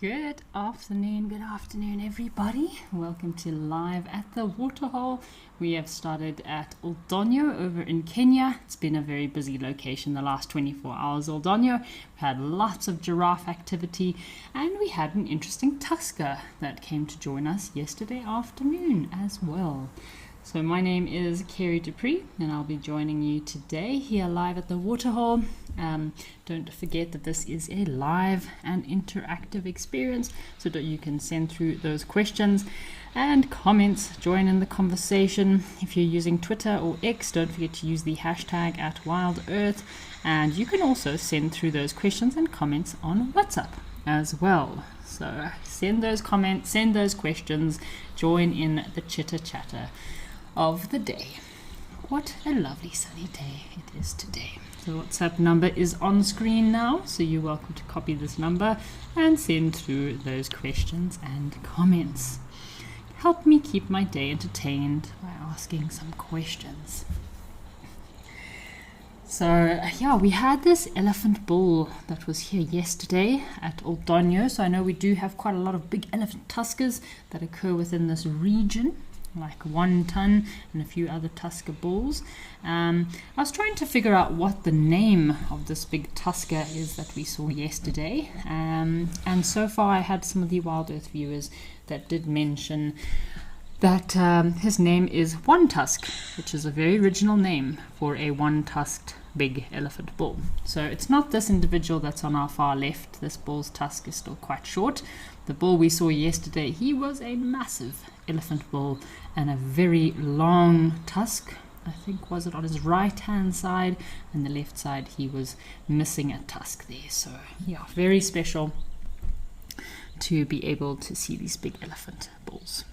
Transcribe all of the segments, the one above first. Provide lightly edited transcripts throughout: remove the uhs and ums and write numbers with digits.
Good afternoon, everybody. Welcome to Live at the Waterhole. We have started at Oldonyo over in Kenya. It's been a very busy location the last 24 hours, Oldonyo. We've had lots of giraffe activity, and we had an interesting tusker that came to join us yesterday afternoon as well. So my name is Kerry Dupree, and I'll be joining you today here live at the Waterhole. Don't forget that this is a live and interactive experience, so that you can send through those questions and comments, join in the conversation. If you're using Twitter or X, don't forget to use the hashtag @WildEarth, and you can also send through those questions and comments on WhatsApp as well. So send those comments, send those questions, join in the chitter-chatter of the day. What a lovely sunny day it is today. The WhatsApp number is on screen now, so you're welcome to copy this number and send through those questions and comments. Help me keep my day entertained by asking some questions. So yeah, we had this elephant bull that was here yesterday at Oldonyo. So I know we do have quite a lot of big elephant tuskers that occur within this region, like 1 ton and a few other tusker bulls. I was trying to figure out what the name of this big tusker is that we saw yesterday, and so far I had some of the Wild Earth viewers that did mention that his name is One Tusk, which is a very original name for a one-tusked big elephant bull. So it's not this individual that's on our far left. This bull's tusk is still quite short. The bull we saw yesterday, he was a massive elephant bull and a very long tusk. I think was it on his right hand side, and the left side he was missing a tusk there. So yeah, very special to be able to see these big elephant bulls.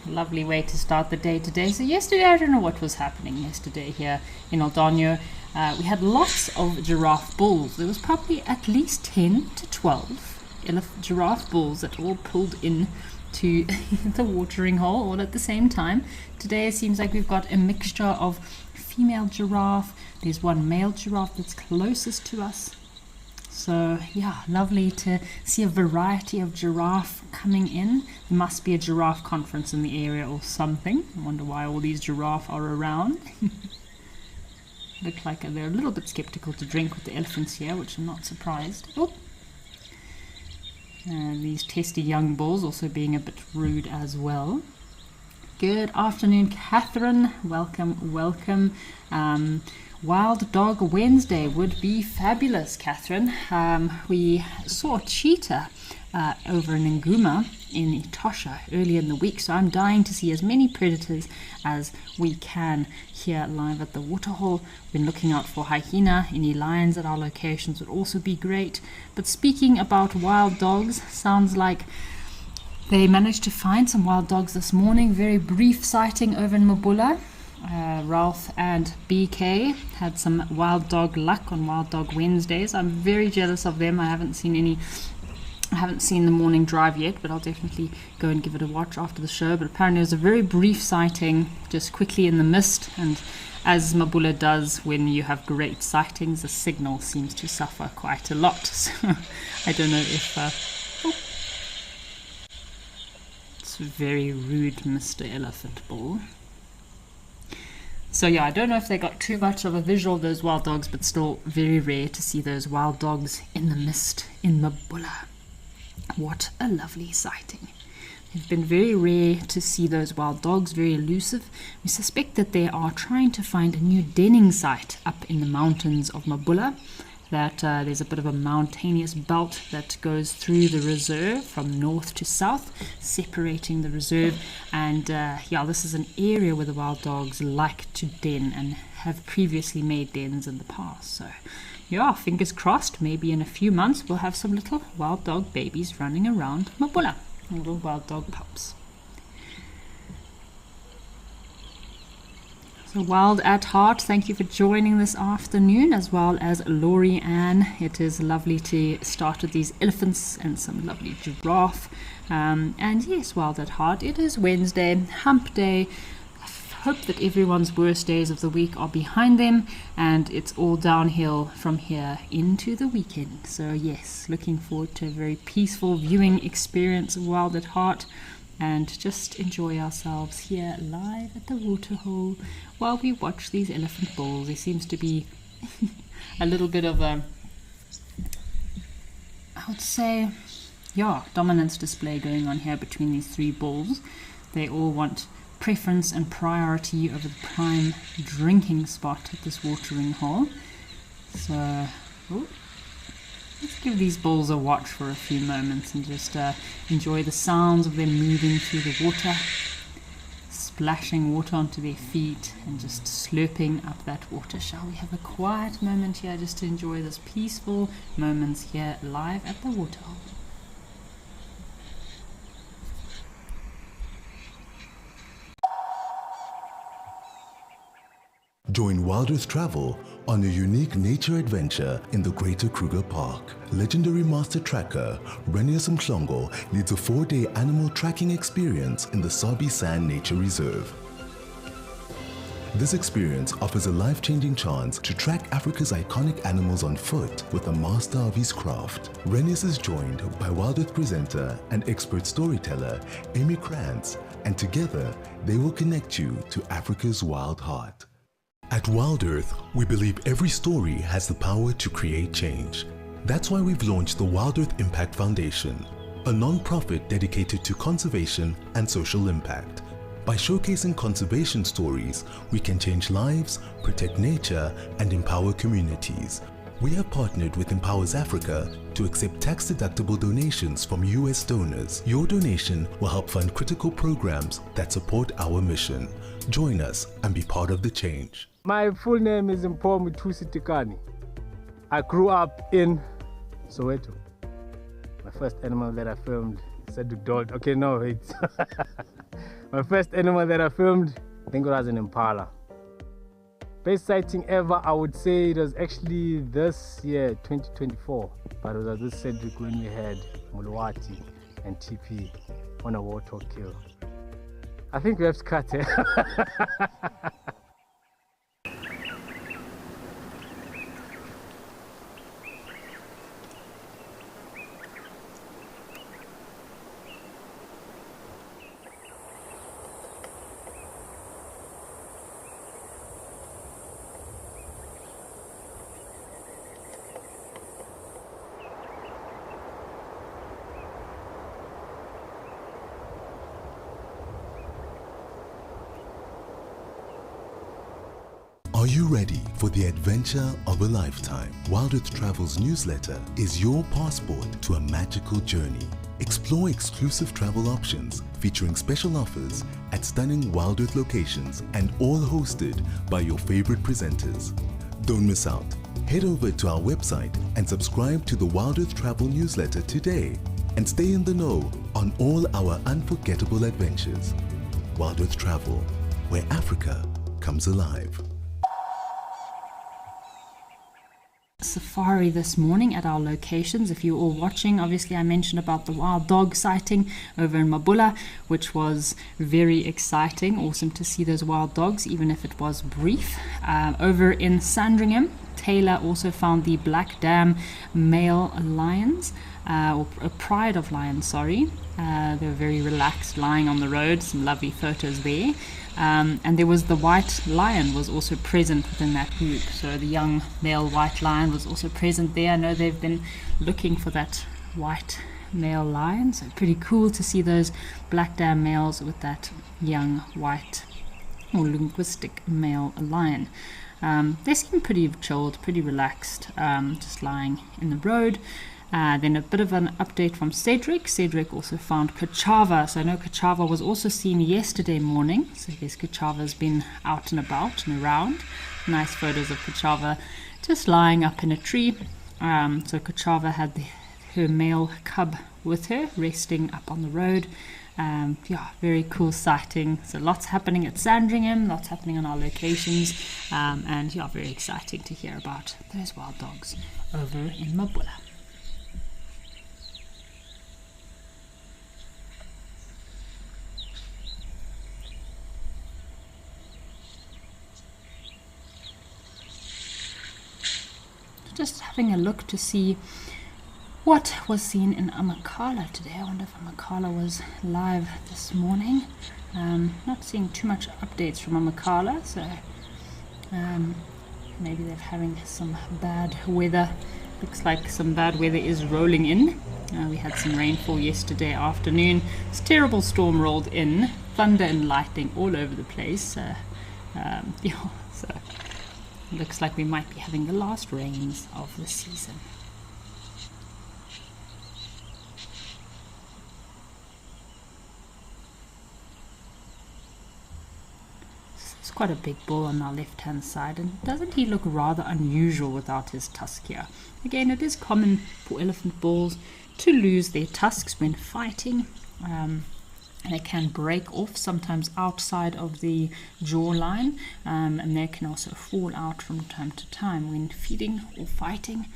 Lovely way to start the day today. So yesterday, I don't know what was happening yesterday here in Oldonyo. We had lots of giraffe bulls. There was probably at least 10 to 12 giraffe bulls that all pulled in to the watering hole all at the same time. Today it seems like we've got a mixture of female giraffe. There's one male giraffe that's closest to us. So yeah, lovely to see a variety of giraffe coming in. There must be a giraffe conference in the area or something. I wonder why all these giraffe are around. Look like they're a little bit skeptical to drink with the elephants here, which I'm not surprised. Oh. And these testy young bulls also being a bit rude as well. Good afternoon, Catherine. Welcome, welcome. Wild Dog Wednesday would be fabulous, Catherine. We saw a cheetah over in Nguma in Etosha earlier in the week, so I'm dying to see as many predators as we can here live at the Waterhole. Been looking out for hyena. Any lions at our locations would also be great. But speaking about wild dogs, sounds like they managed to find some wild dogs this morning. Very brief sighting over in Mabula. Ralph and BK had some wild dog luck on Wild Dog Wednesdays. I'm very jealous of them. I haven't seen the morning drive yet, but I'll definitely go and give it a watch after the show. But apparently it was a very brief sighting, just quickly in the mist, and as Mabula does when you have great sightings, the signal seems to suffer quite a lot. So I don't know if it's very rude, Mr. Elephant Bull. So yeah, I don't know if they got too much of a visual of those wild dogs, but still very rare to see those wild dogs in the mist in Mabula. What a lovely sighting. It's been very rare to see those wild dogs, very elusive. We suspect that they are trying to find a new denning site up in the mountains of Mabula. That there's a bit of a mountainous belt that goes through the reserve from north to south, separating the reserve. And yeah, this is an area where the wild dogs like to den and have previously made dens in the past. So yeah, fingers crossed, maybe in a few months we'll have some little wild dog babies running around Mabula, little wild dog pups. So Wild at Heart, thank you for joining this afternoon, as well as Laurie Ann. It is lovely to start with these elephants and some lovely giraffe. And yes, Wild at Heart, it is Wednesday, hump day. I hope that everyone's worst days of the week are behind them, and it's all downhill from here into the weekend. So yes, looking forward to a very peaceful viewing experience of Wild at Heart, and just enjoy ourselves here live at the waterhole while we watch these elephant bulls. There seems to be a little bit of a, I would say, dominance display going on here between these three bulls. They all want preference and priority over the prime drinking spot at this watering hole. So, let's give these bulls a watch for a few moments and just enjoy the sounds of them moving through the water, splashing water onto their feet and just slurping up that water. Shall we have a quiet moment here just to enjoy this peaceful moments here live at the waterhole? Join Wild Earth Travel on a unique nature adventure in the Greater Kruger Park. Legendary master tracker Renius Mhlongo leads a 4-day animal tracking experience in the Sabi Sand Nature Reserve. This experience offers a life-changing chance to track Africa's iconic animals on foot with a master of his craft. Renius is joined by Wild Earth presenter and expert storyteller Amy Krantz, and together they will connect you to Africa's wild heart. At Wild Earth, we believe every story has the power to create change. That's why we've launched the Wild Earth Impact Foundation, a non-profit dedicated to conservation and social impact. By showcasing conservation stories, we can change lives, protect nature, and empower communities. We have partnered with Empowers Africa to accept tax-deductible donations from US donors. Your donation will help fund critical programs that support our mission. Join us and be part of the change. My full name is Mpho Tikani. I grew up in Soweto. My first animal that I filmed said to dog. Okay, no, it's my first animal that I filmed, I think it was an impala. Best sighting ever, I would say it was actually this year, 2024. But it was at this Cedric when we had Muluwati and TP on a warthog kill. I think we have to cut it. Are you ready for the adventure of a lifetime? Wild Earth Travel's newsletter is your passport to a magical journey. Explore exclusive travel options featuring special offers at stunning Wild Earth locations and all hosted by your favorite presenters. Don't miss out. Head over to our website and subscribe to the Wild Earth Travel newsletter today and stay in the know on all our unforgettable adventures. Wild Earth Travel, where Africa comes alive. Safari this morning at our locations. If you're all watching, obviously I mentioned about the wild dog sighting over in Mabula, which was very exciting. Awesome to see those wild dogs, even if it was brief. Over in Sandringham, Taylor also found the Black Dam male lions, or a pride of lions, sorry. They were very relaxed, lying on the road. Some lovely photos there. And there was the white lion was also present within that group. So the young male white lion was also present there. I know they've been looking for that white male lion. So pretty cool to see those Black Dam males with that young white or linguistic male lion. They seem pretty chilled, pretty relaxed, just lying in the road. Then a bit of an update from Cedric. Cedric also found Kachava. So I know Kachava was also seen yesterday morning. So I guess Kachava's been out and about and around. Nice photos of Kachava just lying up in a tree. So Kachava had her male cub with her, resting up on the road. Yeah, very cool sighting. So lots happening at Sandringham, lots happening on our locations, and yeah, very exciting to hear about those wild dogs over in Mabula. Just having a look to see what was seen in Amakhala today. I wonder if Amakhala was live this morning. Not seeing too much updates from Amakhala, so maybe they're having some bad weather. Looks like some bad weather is rolling in. We had some rainfall yesterday afternoon. This terrible storm rolled in, thunder and lightning all over the place. Yeah, so looks like we might be having the last rains of the season. It's quite a big bull on our left hand side, and doesn't he look rather unusual without his tusk here? Again, it is common for elephant bulls to lose their tusks when fighting. They can break off sometimes outside of the jawline, and they can also fall out from time to time when feeding or fighting.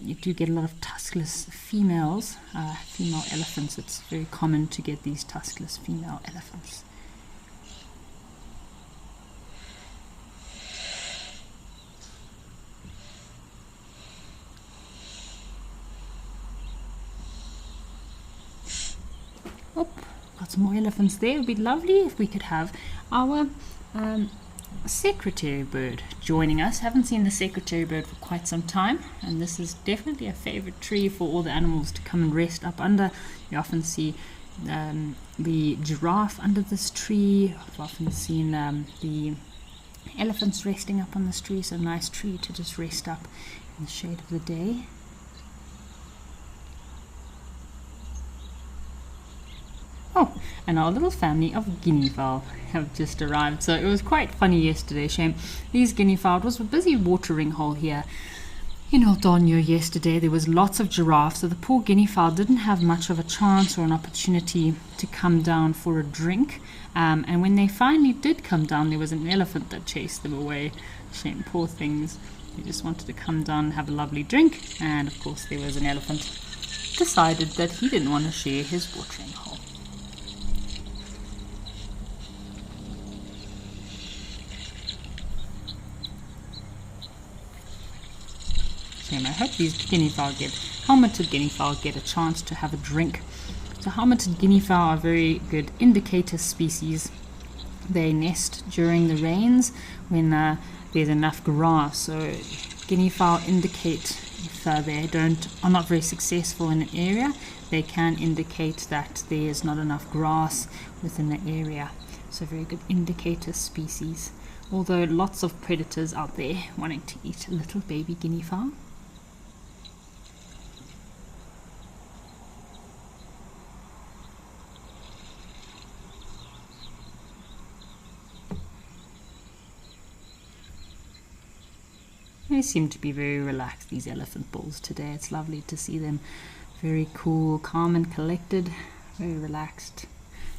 You do get a lot of tuskless females, female elephants. It's very common to get these tuskless female elephants. Got some more elephants there. It would be lovely if we could have our secretary bird joining us. Haven't seen the secretary bird for quite some time, and this is definitely a favorite tree for all the animals to come and rest up under. You often see the giraffe under this tree. I've often seen the elephants resting up on this tree, so a nice tree to just rest up in the shade of the day. Oh, and our little family of guinea fowl have just arrived. So it was quite funny yesterday, Shame. These guinea fowl, it was a busy watering hole here in Oldonyo yesterday. There was lots of giraffes, so the poor guinea fowl didn't have much of a chance or an opportunity to come down for a drink. And when they finally did come down, there was an elephant that chased them away. Shame, poor things. They just wanted to come down and have a lovely drink. And of course there was an elephant decided that he didn't want to share his watering hole. I hope these helmeted guinea fowl get a chance to have a drink. So helmeted guinea fowl are very good indicator species. They nest during the rains when there's enough grass. So guinea fowl indicate if they are not very successful in an area, they can indicate that there's not enough grass within the area. So very good indicator species. Although lots of predators out there wanting to eat a little baby guinea fowl. They seem to be very relaxed, these elephant bulls today. It's lovely to see them very cool, calm and collected, very relaxed.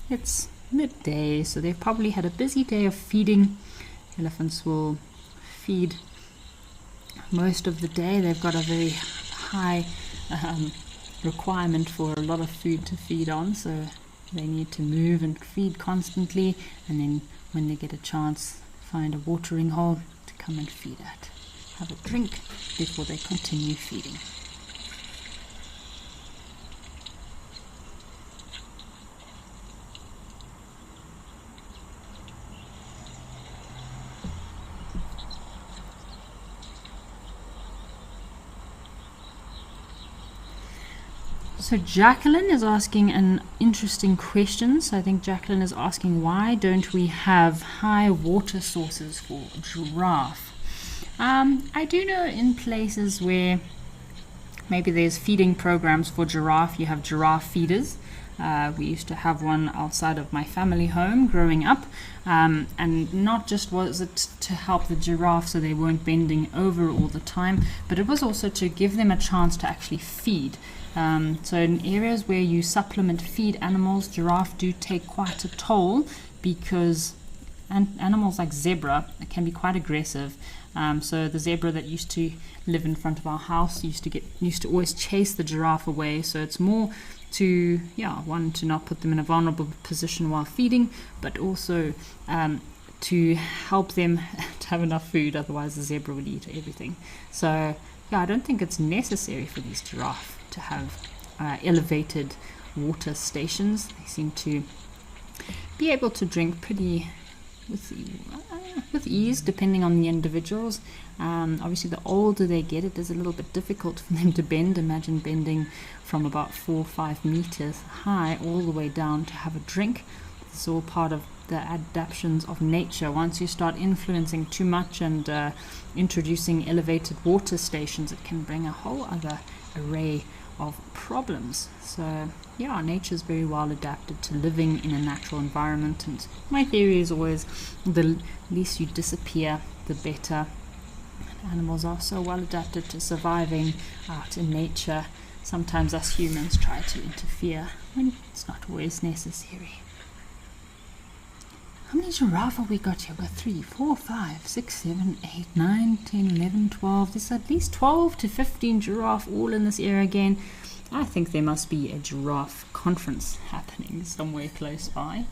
It's midday, so they've probably had a busy day of feeding. Elephants will feed most of the day. They've got a very high requirement for a lot of food to feed on, so they need to move and feed constantly, and then when they get a chance, find a watering hole to come and feed at. Have a drink before they continue feeding. So Jacqueline is asking an interesting question. So I think Jacqueline is asking, why don't we have high water sources for giraffe? I do know in places where maybe there's feeding programs for giraffe, you have giraffe feeders. We used to have one outside of my family home growing up, and not just was it to help the giraffe so they weren't bending over all the time, but it was also to give them a chance to actually feed. So in areas where you supplement feed animals, giraffe do take quite a toll, because animals like zebra can be quite aggressive. So the zebra that used to live in front of our house used to always chase the giraffe away. So it's more to, one, to not put them in a vulnerable position while feeding, but also to help them to have enough food, otherwise the zebra would eat everything. So I don't think it's necessary for these giraffe to have elevated water stations. They seem to be able to drink pretty with ease, depending on the individuals. Obviously, the older they get, it is a little bit difficult for them to bend. Imagine bending from about 4 or 5 meters high all the way down to have a drink. It's all part of the adaptations of nature. Once you start influencing too much and introducing elevated water stations, it can bring a whole other array of problems. So nature is very well adapted to living in a natural environment, and my theory is always the least you disappear, the better. Animals are so well adapted to surviving out in nature. Sometimes us humans try to interfere when it's not always necessary. How many giraffe have we got here? We've got 3, 4, 5, 6, 7, 8, 9, 10, 11, 12. There's at least 12 to 15 giraffe all in this area again. I think there must be a giraffe conference happening somewhere close by.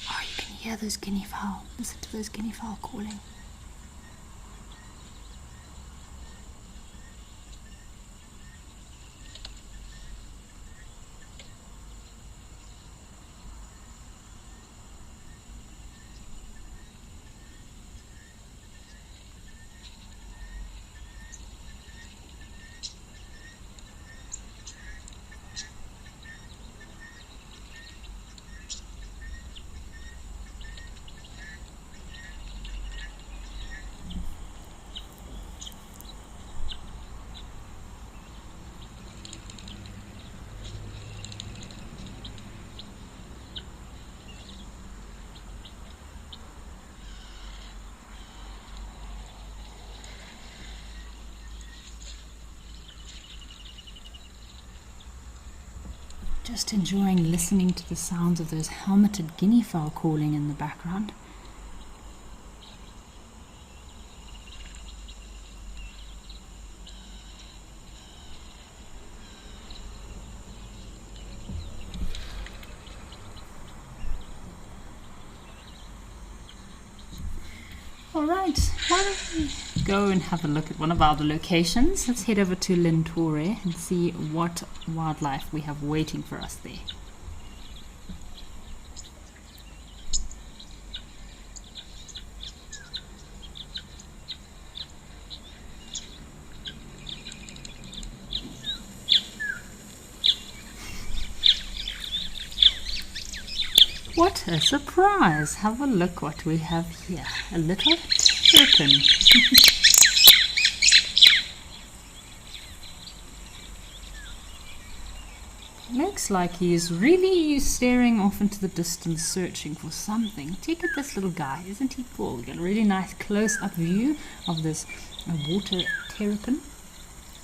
Oh, you can hear those guinea fowl. Listen to those guinea fowl calling. Just enjoying listening to the sounds of those helmeted guinea fowl calling in the background. Alright, why don't we go and have a look at one of our other locations. Let's head over to Lentore and see what wildlife we have waiting for us there. What a surprise! Have a look what we have here. A little terrapin. Looks like he's really staring off into the distance, searching for something. Check out this little guy, isn't he cool? We got a really nice close-up view of this water terrapin.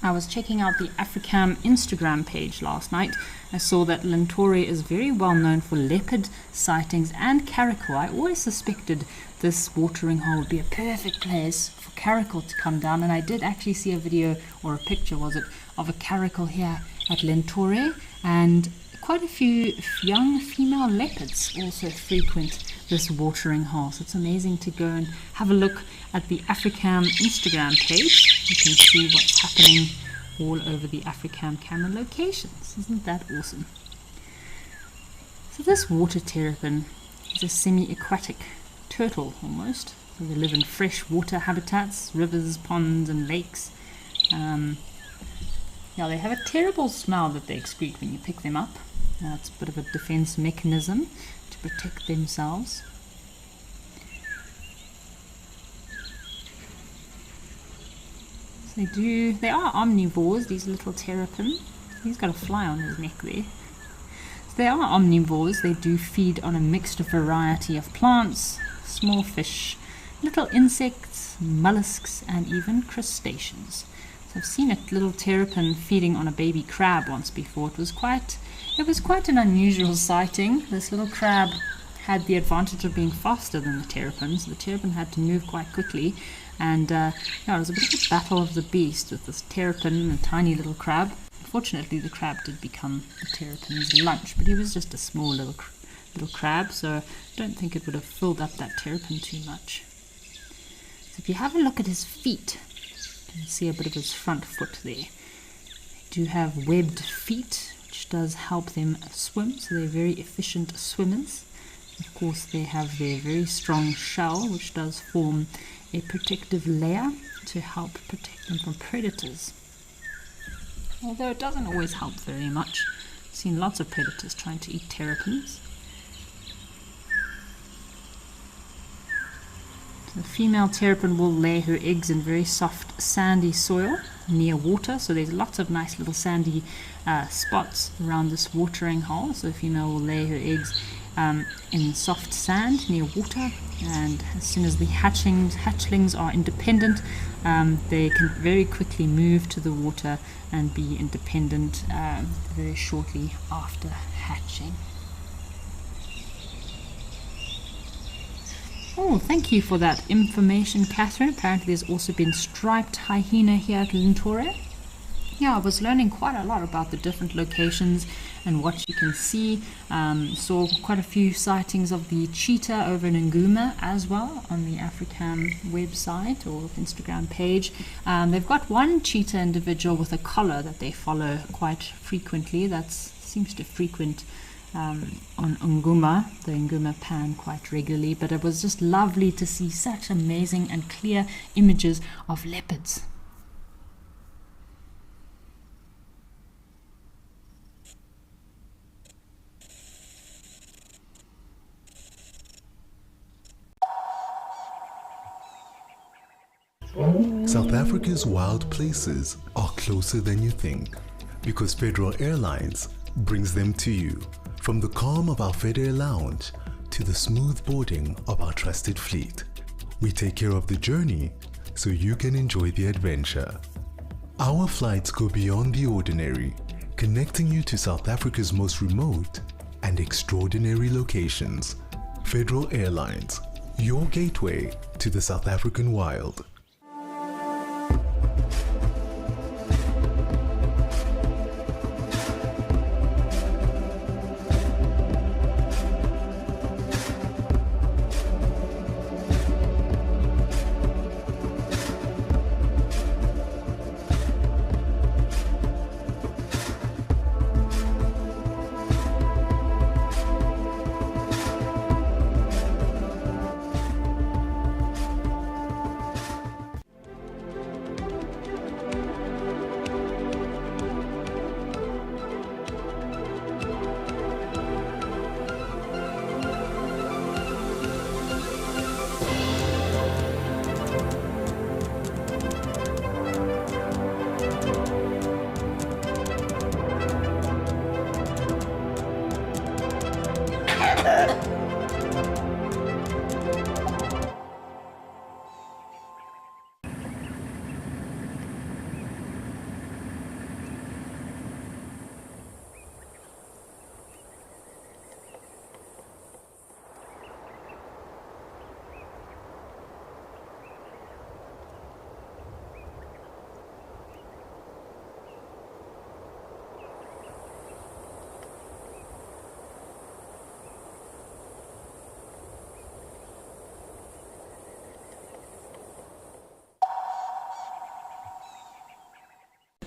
I was checking out the Africam Instagram page last night. I saw that Lentore is very well known for leopard sightings and caracal. I always suspected this watering hole would be a perfect place for caracal to come down, and I did actually see a video, or a picture was it, of a caracal here at Lentore, and quite a few young female leopards also frequent this watering hole. So it's amazing to go and have a look at the Africam Instagram page. You can see what's happening all over the Africam camera locations. Isn't that awesome? So this water terrapin is a semi-aquatic turtle almost. So they live in fresh water habitats, rivers, ponds and lakes. They have a terrible smell that they excrete when you pick them up. It's a bit of a defense mechanism to protect themselves. So they are omnivores, these little terrapin. He's got a fly on his neck there. So they are omnivores. They do feed on a mixed variety of plants, small fish, little insects, mollusks, and even crustaceans. I've seen a little terrapin feeding on a baby crab once before. It was quite an unusual sighting. This little crab had the advantage of being faster than the terrapins. The terrapin had to move quite quickly, and it was a bit of a battle of the beast with this terrapin and a tiny little crab. Unfortunately, the crab did become the terrapin's lunch, but he was just a small little crab, so I don't think it would have filled up that terrapin too much. So if you have a look at his feet, you can see a bit of his front foot there. They do have webbed feet, which does help them swim, so they're very efficient swimmers. Of course, they have their very strong shell, which does form a protective layer to help protect them from predators. Although it doesn't always help very much. I've seen lots of predators trying to eat terrapins. The female terrapin will lay her eggs in very soft sandy soil near water, so there's lots of nice little sandy spots around this watering hole. So the female will lay her eggs in soft sand near water, and as soon as the hatchlings are independent, they can very quickly move to the water and be independent very shortly after hatching. Oh, thank you for that information, Catherine. Apparently there's also been striped hyena here at Lintore. Yeah, I was learning quite a lot about the different locations and what you can see. Saw quite a few sightings of the cheetah over in Nguma as well on the African website or Instagram page. They've got one cheetah individual with a collar that they follow quite frequently. That seems to frequent on Nguma, the Nguma pan, quite regularly. But it was just lovely to see such amazing and clear images of leopards. South Africa's wild places are closer than you think, because Federal Airlines brings them to you. From the calm of our FedAir lounge to the smooth boarding of our trusted fleet, we take care of the journey so you can enjoy the adventure. Our flights go beyond the ordinary, connecting you to South Africa's most remote and extraordinary locations. Federal Airlines, your gateway to the South African wild.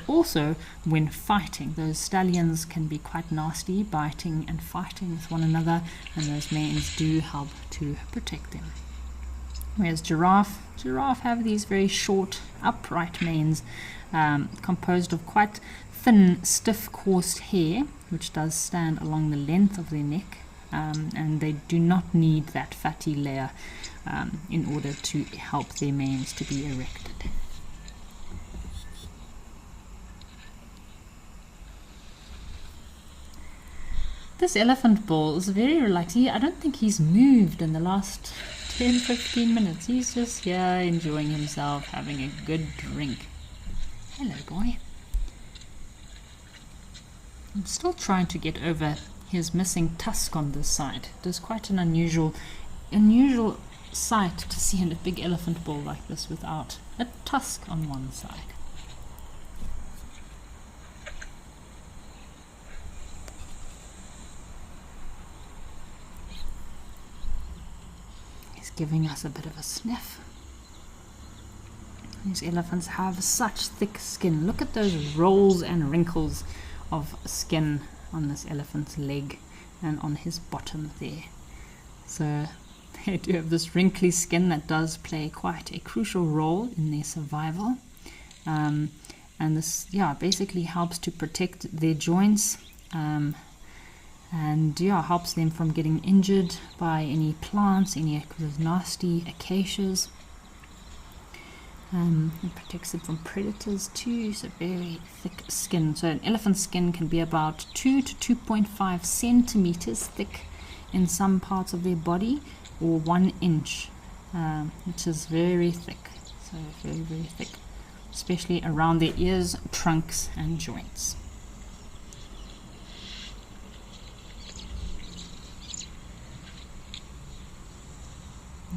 Also, when fighting, those stallions can be quite nasty, biting and fighting with one another, and those manes do help to protect them. Whereas giraffe have these very short, upright manes composed of quite thin, stiff, coarse hair, which does stand along the length of their neck, and they do not need that fatty layer in order to help their manes to be erected. This elephant bull is very relaxed. I don't think he's moved in the last 10-15 minutes. He's just here enjoying himself, having a good drink. Hello, boy. I'm still trying to get over his missing tusk on this side. It is quite an unusual sight to see a big elephant bull like this without a tusk on one side. He's giving us a bit of a sniff. These elephants have such thick skin. Look at those rolls and wrinkles of skin on this elephant's leg and on his bottom there. So they do have this wrinkly skin that does play quite a crucial role in their survival. And this, basically helps to protect their joints and, helps them from getting injured by any plants, any of those nasty acacias. It protects them from predators too, so very thick skin. So an elephant's skin can be about 2 to 2.5 centimeters thick in some parts of their body, or 1 inch, which is very thick. So very, very thick, especially around their ears, trunks and joints.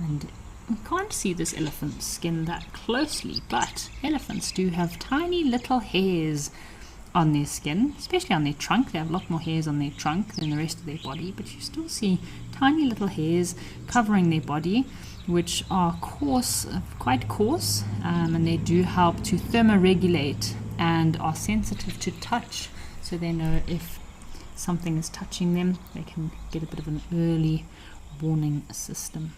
And we can't see this elephant's skin that closely, but elephants do have tiny little hairs on their skin, especially on their trunk. They have a lot more hairs on their trunk than the rest of their body, but you still see tiny little hairs covering their body, which are coarse, quite coarse, and they do help to thermoregulate and are sensitive to touch, so they know if something is touching them. They can get a bit of an early warning system.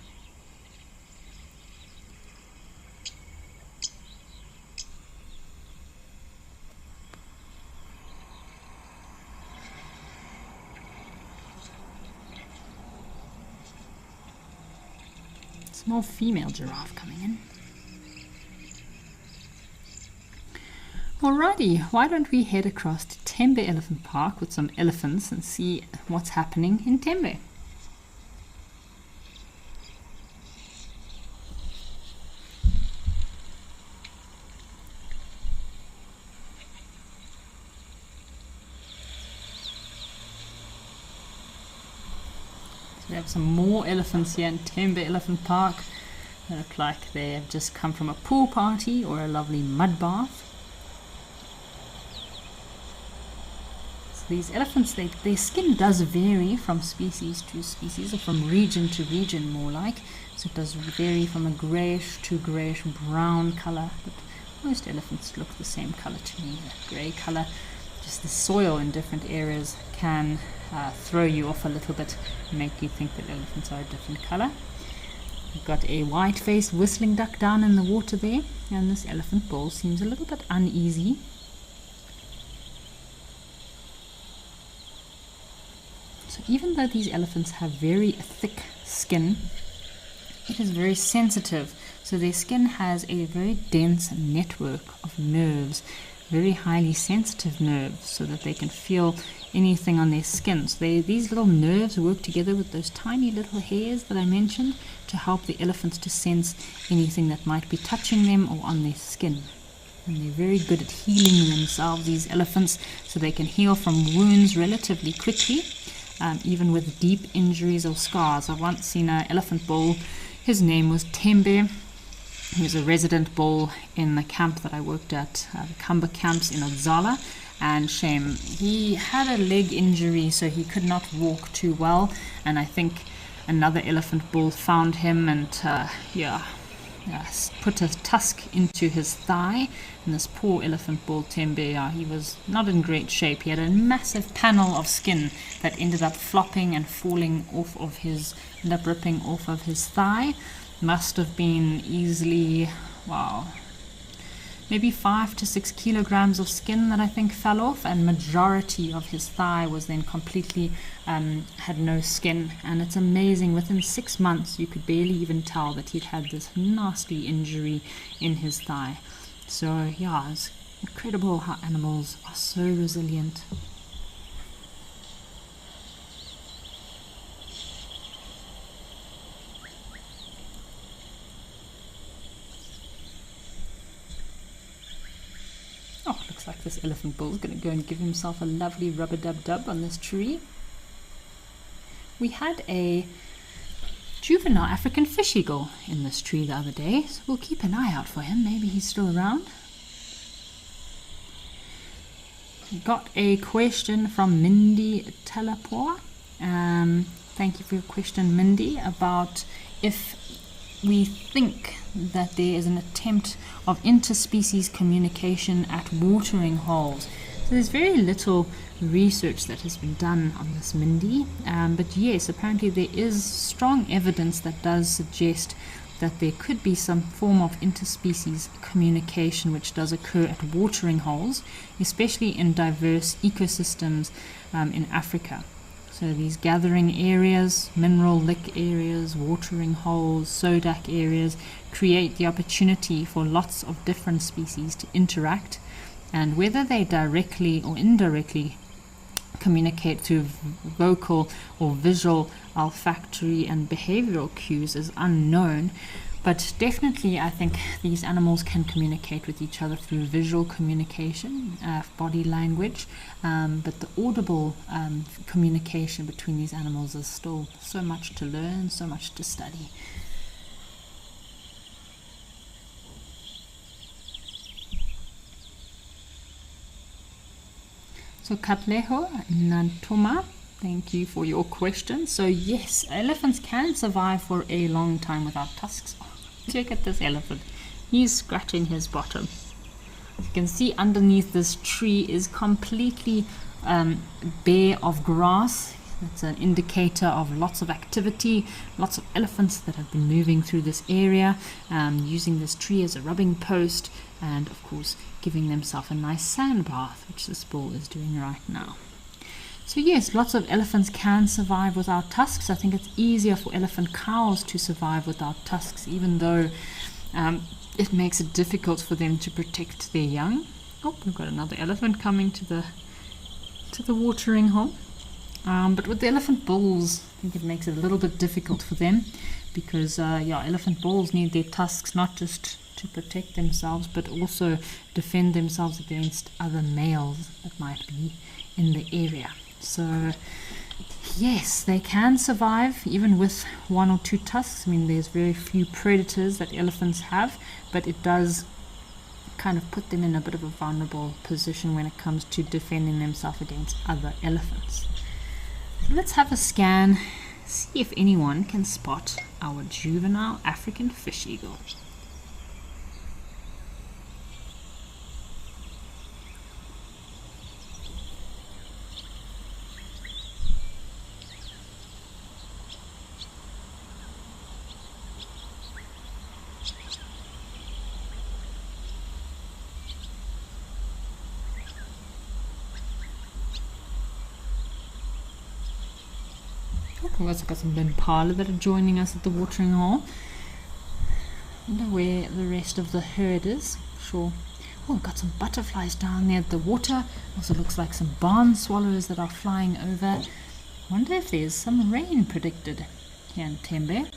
Small female giraffe coming in. Alrighty, why don't we head across to Tembe Elephant Park with some elephants and see what's happening in Tembe. We have some more elephants here in Tembe Elephant Park. They look like they have just come from a pool party or a lovely mud bath. So these elephants, their skin does vary from species to species, or from region to region more like. So it does vary from a greyish to greyish brown colour, but most elephants look the same colour to me, that grey colour. Just the soil in different areas can throw you off a little bit, make you think that elephants are a different colour. We've got a white-faced whistling duck down in the water there, and this elephant bull seems a little bit uneasy. So even though these elephants have very thick skin, it is very sensitive. So their skin has a very dense network of nerves, very highly sensitive nerves, so that they can feel anything on their skin. So these little nerves work together with those tiny little hairs that I mentioned to help the elephants to sense anything that might be touching them or on their skin. And they're very good at healing themselves, these elephants, so they can heal from wounds relatively quickly, even with deep injuries or scars. I've once seen an elephant bull. His name was Tembe. He was a resident bull in the camp that I worked at, the Kamba camps in Odzala. And shame, he had a leg injury, so he could not walk too well. And I think another elephant bull found him and put a tusk into his thigh. And this poor elephant bull Tembe, he was not in great shape. He had a massive panel of skin that ended up flopping and falling off of his, ended up ripping off of his thigh. Must have been easily, maybe 5 to 6 kilograms of skin that I think fell off, and majority of his thigh was then completely had no skin. And it's amazing, within 6 months you could barely even tell that he'd had this nasty injury in his thigh. So yeah, it's incredible how animals are so resilient. Looks like this elephant bull is going to go and give himself a lovely rub-a-dub-dub on this tree. We had a juvenile African fish eagle in this tree the other day, so we'll keep an eye out for him. Maybe he's still around. Got a question from Mindy Talapoa. Thank you for your question, Mindy, about if we think that there is an attempt of interspecies communication at watering holes. So there's very little research that has been done on this, Mindy, but yes, apparently there is strong evidence that does suggest that there could be some form of interspecies communication which does occur at watering holes, especially in diverse ecosystems in Africa. So these gathering areas, mineral lick areas, watering holes, sodak areas create the opportunity for lots of different species to interact, and whether they directly or indirectly communicate through vocal or visual, olfactory and behavioral cues is unknown, but definitely I think these animals can communicate with each other through visual communication, body language, but the audible communication between these animals is still so much to learn, so much to study. So Katleho Nantoma, thank you for your question. So yes, elephants can survive for a long time without tusks. Look at this elephant. He's scratching his bottom. You can see underneath this tree is completely bare of grass. That's an indicator of lots of activity, lots of elephants that have been moving through this area, using this tree as a rubbing post, and of course giving themselves a nice sand bath, which this bull is doing right now. So yes, lots of elephants can survive without tusks. I think it's easier for elephant cows to survive without tusks, even though it makes it difficult for them to protect their young. Oh, we've got another elephant coming to the watering hole. But with the elephant bulls, I think it makes it a little bit difficult for them because elephant bulls need their tusks not just to protect themselves but also defend themselves against other males that might be in the area. So yes, they can survive even with one or two tusks. I mean, there's very few predators that elephants have, but it does kind of put them in a bit of a vulnerable position when it comes to defending themselves against other elephants. So let's have a scan, see if anyone can spot our juvenile African fish eagle. We've also got some impala that are joining us at the watering hole. I wonder where the rest of the herd is. Sure. Oh, we've got some butterflies down there at the water. Also looks like some barn swallows that are flying over. I wonder if there's some rain predicted here in Tembe.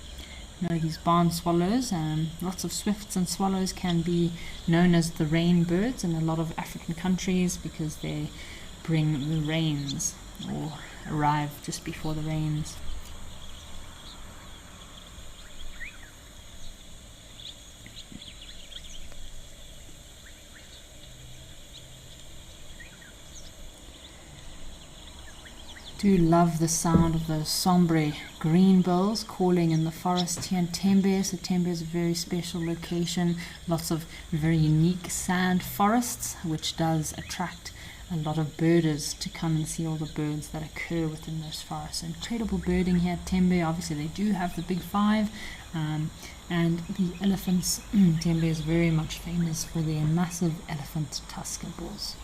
You know, these barn swallows, lots of swifts and swallows can be known as the rain birds in a lot of African countries because they bring the rains or arrive just before the rains. Do love the sound of those sombre greenbills calling in the forest here in Tembe. So Tembe is a very special location, lots of very unique sand forests, which does attract a lot of birders to come and see all the birds that occur within those forests. So incredible birding here at Tembe. Obviously they do have the big five, and the elephants. Tembe is very much famous for their massive elephant tusker bulls.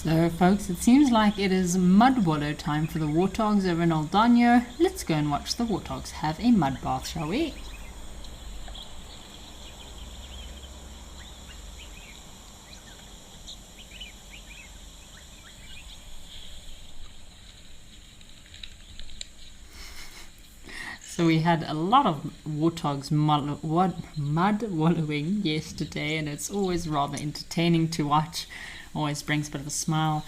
So folks, it seems like it is mud wallow time for the warthogs over in Oldonyo. Let's go and watch the warthogs have a mud bath, shall we? So we had a lot of warthogs mud wallowing yesterday, and it's always rather entertaining to watch. Always brings a bit of a smile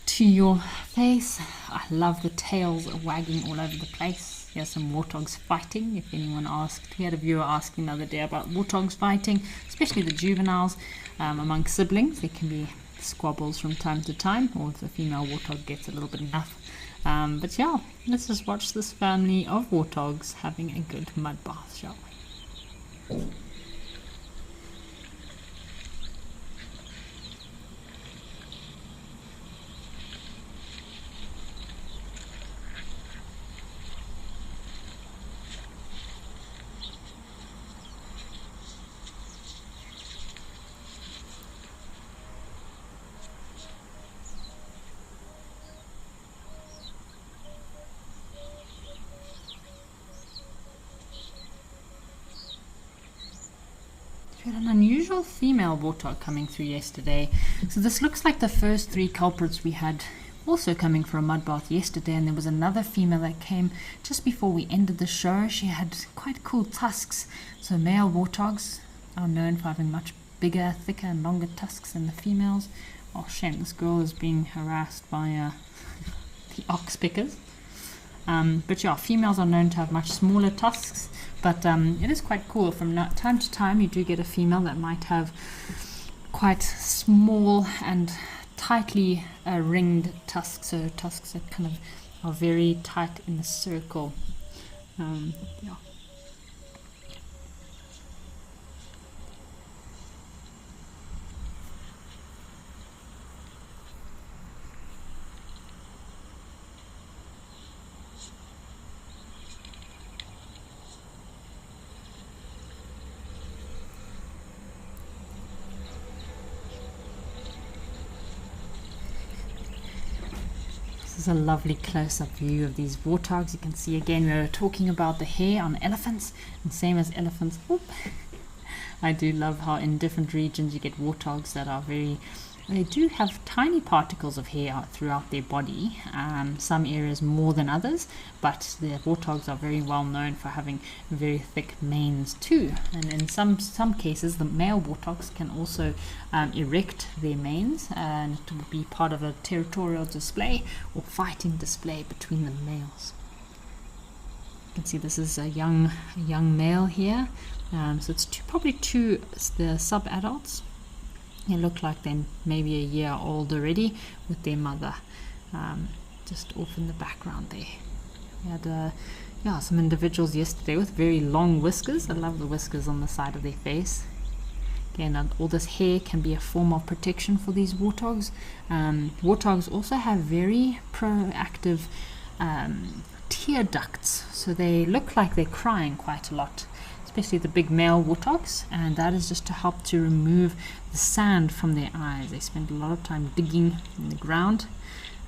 to your face. I love the tails wagging all over the place. Here's some warthogs fighting, if anyone asked. We had a viewer asking the other day about warthogs fighting, especially the juveniles among siblings. There can be squabbles from time to time, or if the female warthog gets a little bit enough. But yeah, let's just watch this family of warthogs having a good mud bath, shall we? We had an unusual female warthog coming through yesterday. So this looks like the first 3 culprits we had also coming for a mud bath yesterday, and there was another female that came just before we ended the show. She had quite cool tusks. So male warthogs are known for having much bigger, thicker and longer tusks than the females. Oh shame, this girl is being harassed by the ox pickers. But yeah, females are known to have much smaller tusks, but it is quite cool. From time to time you do get a female that might have quite small and tightly ringed tusks, so tusks that kind of are very tight in a circle. Yeah. This is a lovely close-up view of these warthogs. You can see again we were talking about the hair on elephants, and same as elephants. Oop. I do love how in different regions you get warthogs that are they do have tiny particles of hair throughout their body, some areas more than others, but the warthogs are very well known for having very thick manes too. And in some cases the male warthogs can also erect their manes, and it will be part of a territorial display or fighting display between the males. You can see this is a young male here, so it's probably the sub-adults. They look like they're maybe a year old already with their mother, just off in the background there. We had some individuals yesterday with very long whiskers. I love the whiskers on the side of their face. Again, all this hair can be a form of protection for these warthogs. Warthogs also have very proactive tear ducts, so they look like they're crying quite a lot, especially the big male warthogs, and that is just to help to remove the sand from their eyes. They spend a lot of time digging in the ground,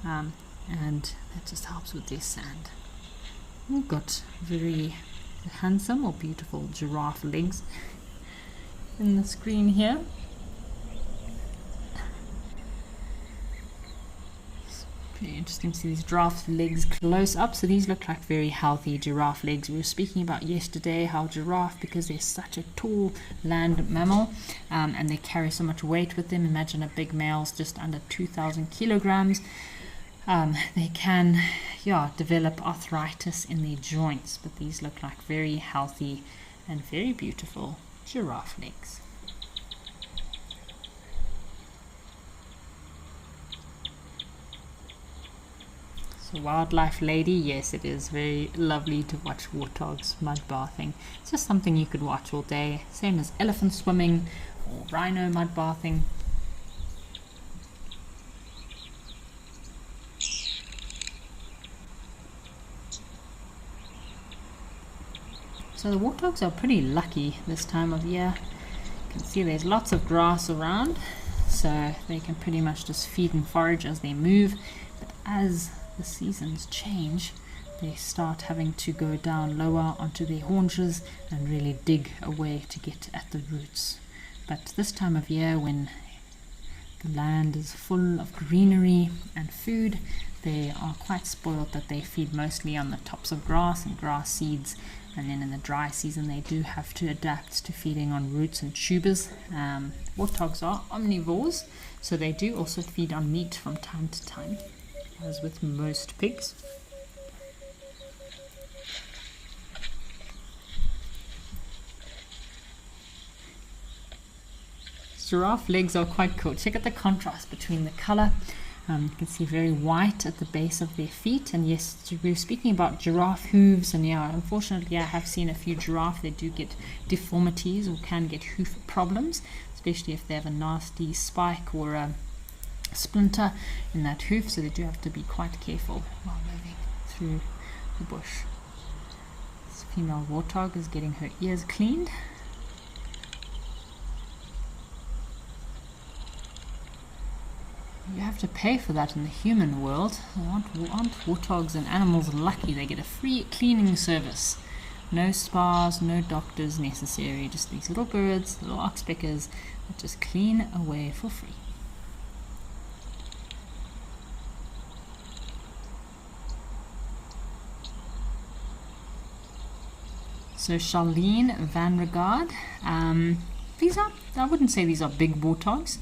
and that just helps with their sand. We've got very handsome or beautiful giraffe legs in the screen here. Pretty interesting to see these giraffe legs close up. So these look like very healthy giraffe legs. We were speaking about yesterday how giraffe, because they're such a tall land mammal, and they carry so much weight with them. Imagine a big male's just under 2,000 kilograms. They can develop arthritis in their joints, but these look like very healthy and very beautiful giraffe legs. So wildlife lady, yes, it is very lovely to watch warthogs mud bathing. It's just something you could watch all day, same as elephant swimming or rhino mud bathing. So the warthogs are pretty lucky this time of year. You can see there's lots of grass around, so they can pretty much just feed and forage as they move. But as the seasons change, they start having to go down lower onto their haunches and really dig away to get at the roots. But this time of year, when the land is full of greenery and food, they are quite spoiled that they feed mostly on the tops of grass and grass seeds, and then in the dry season they do have to adapt to feeding on roots and tubers. Warthogs are omnivores, so they do also feed on meat from time to time, as with most pigs. Giraffe legs are quite cool. Check out the contrast between the color. You can see very white at the base of their feet, and yes, we were speaking about giraffe hooves, and yeah, unfortunately I have seen a few giraffe that do get deformities or can get hoof problems, especially if they have a nasty spike or a splinter in that hoof, so they do have to be quite careful while moving through the bush. This female warthog is getting her ears cleaned. You have to pay for that in the human world. Aren't warthogs and animals lucky? They get a free cleaning service. No spas, no doctors necessary. Just these little birds, little oxpeckers that just clean away for free. So Charlene Van Regard. I wouldn't say these are big warthogs.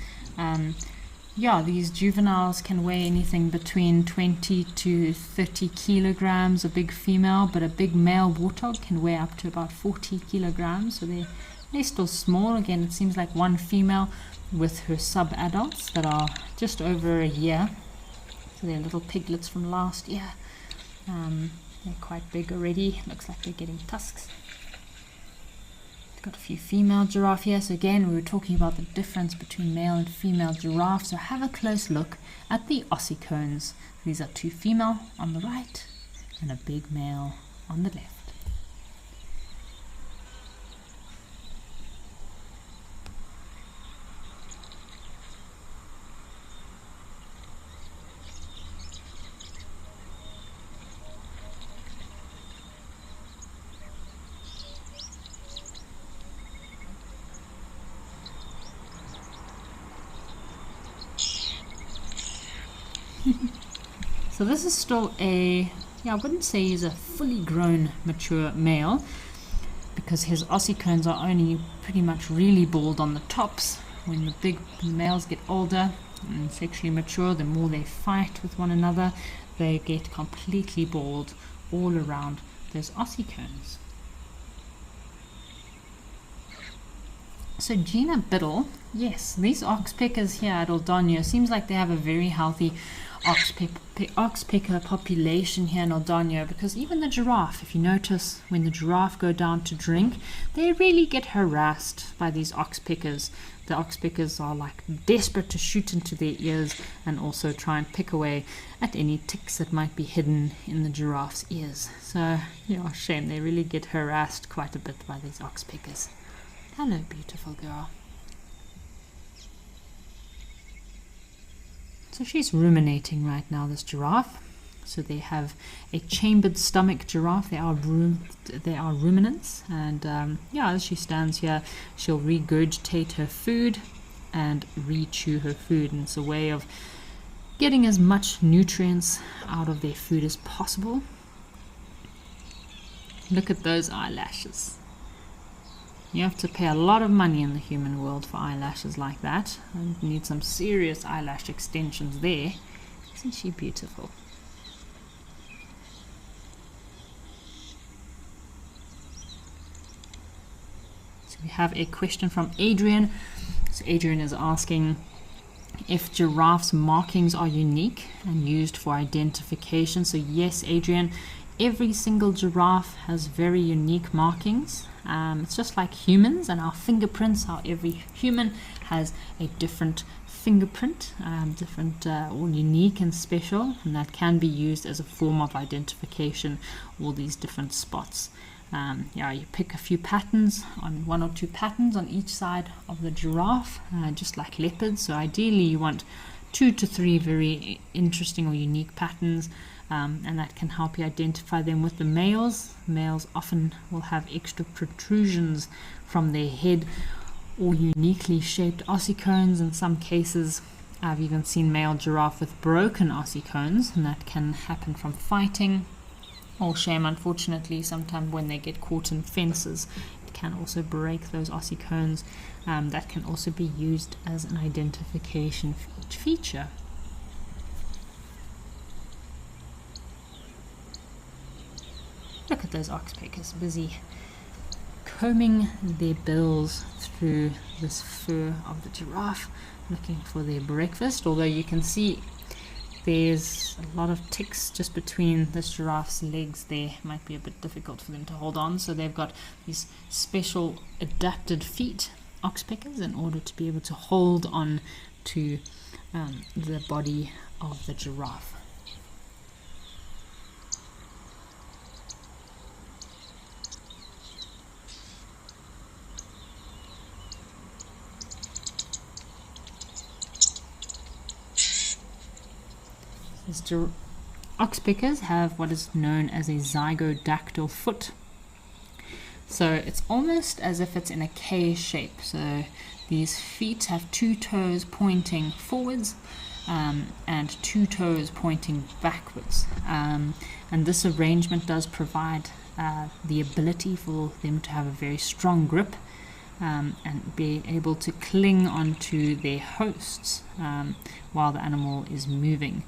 Yeah, these juveniles can weigh anything between 20 to 30 kilograms, a big female, but a big male warthog can weigh up to about 40 kilograms, so they're still small. Again, it seems like one female with her sub-adults that are just over a year, so they're little piglets from last year. They're quite big already. Looks like they're getting tusks. Got a few female giraffe here. So again, we were talking about the difference between male and female giraffe. So have a close look at the ossicones. These are two female on the right and a big male on the left. So this is still I wouldn't say he's a fully grown mature male, because his ossicones are only pretty much really bald on the tops. When the big males get older and sexually mature, the more they fight with one another, they get completely bald all around those ossicones. So Gina Biddle, yes, these oxpeckers here at Aldonio, seems like they have a very healthy oxpecker population here in Aldonio, because even the giraffe, if you notice, when the giraffe go down to drink, they really get harassed by these oxpeckers. The oxpeckers are like desperate to shoot into their ears and also try and pick away at any ticks that might be hidden in the giraffe's ears. So, yeah, shame, they really get harassed quite a bit by these oxpeckers. Hello, beautiful girl. So she's ruminating right now, this giraffe. So they have a chambered stomach giraffe. They are ruminants, and as she stands here, she'll regurgitate her food and re-chew her food, and it's a way of getting as much nutrients out of their food as possible. Look at those eyelashes. You have to pay a lot of money in the human world for eyelashes like that. And you need some serious eyelash extensions there. Isn't she beautiful? So we have a question from Adrian. So Adrian is asking if giraffes' markings are unique and used for identification. So yes, Adrian, every single giraffe has very unique markings. It's just like humans and our fingerprints, how every human has a different fingerprint, all unique and special, and that can be used as a form of identification, all these different spots. You pick a few patterns, on 1 or 2 patterns on each side of the giraffe, just like leopards. So ideally you want 2 to 3 very interesting or unique patterns, and that can help you identify them with the males. Males often will have extra protrusions from their head or uniquely shaped ossicones. In some cases, I've even seen male giraffe with broken ossicones, and that can happen from fighting or shame. Unfortunately, sometimes when they get caught in fences, it can also break those ossicones. That can also be used as an identification feature. Look at those oxpeckers busy combing their bills through this fur of the giraffe, looking for their breakfast. Although you can see there's a lot of ticks just between this giraffe's legs there. It might be a bit difficult for them to hold on, so they've got these special adapted feet, oxpeckers, in order to be able to hold on to the body of the giraffe. Oxpeckers have what is known as a zygodactyl foot. So it's almost as if it's in a K shape. So these feet have 2 toes pointing forwards and 2 toes pointing backwards. And this arrangement does provide the ability for them to have a very strong grip and be able to cling onto their hosts while the animal is moving.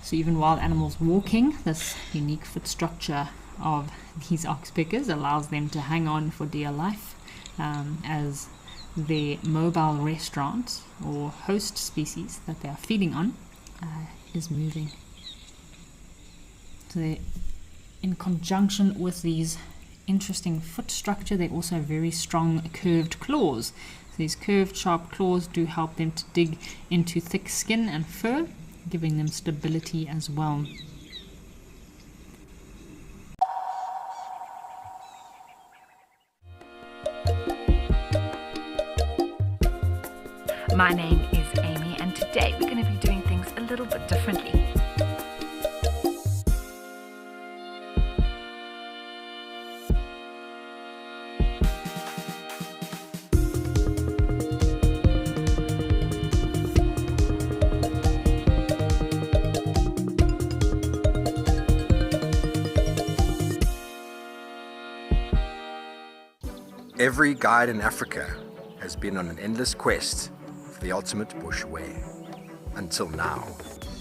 So even while the animal's walking, this unique foot structure of these oxpeckers allows them to hang on for dear life as their mobile restaurant or host species that they are feeding on is moving. So they, in conjunction with these interesting foot structure, they also have very strong curved claws. So these curved sharp claws do help them to dig into thick skin and fur, giving them stability as well. My name is Amy, and today we're going to be doing things a little bit differently. Every guide in Africa has been on an endless quest for the ultimate bush wear. Until now,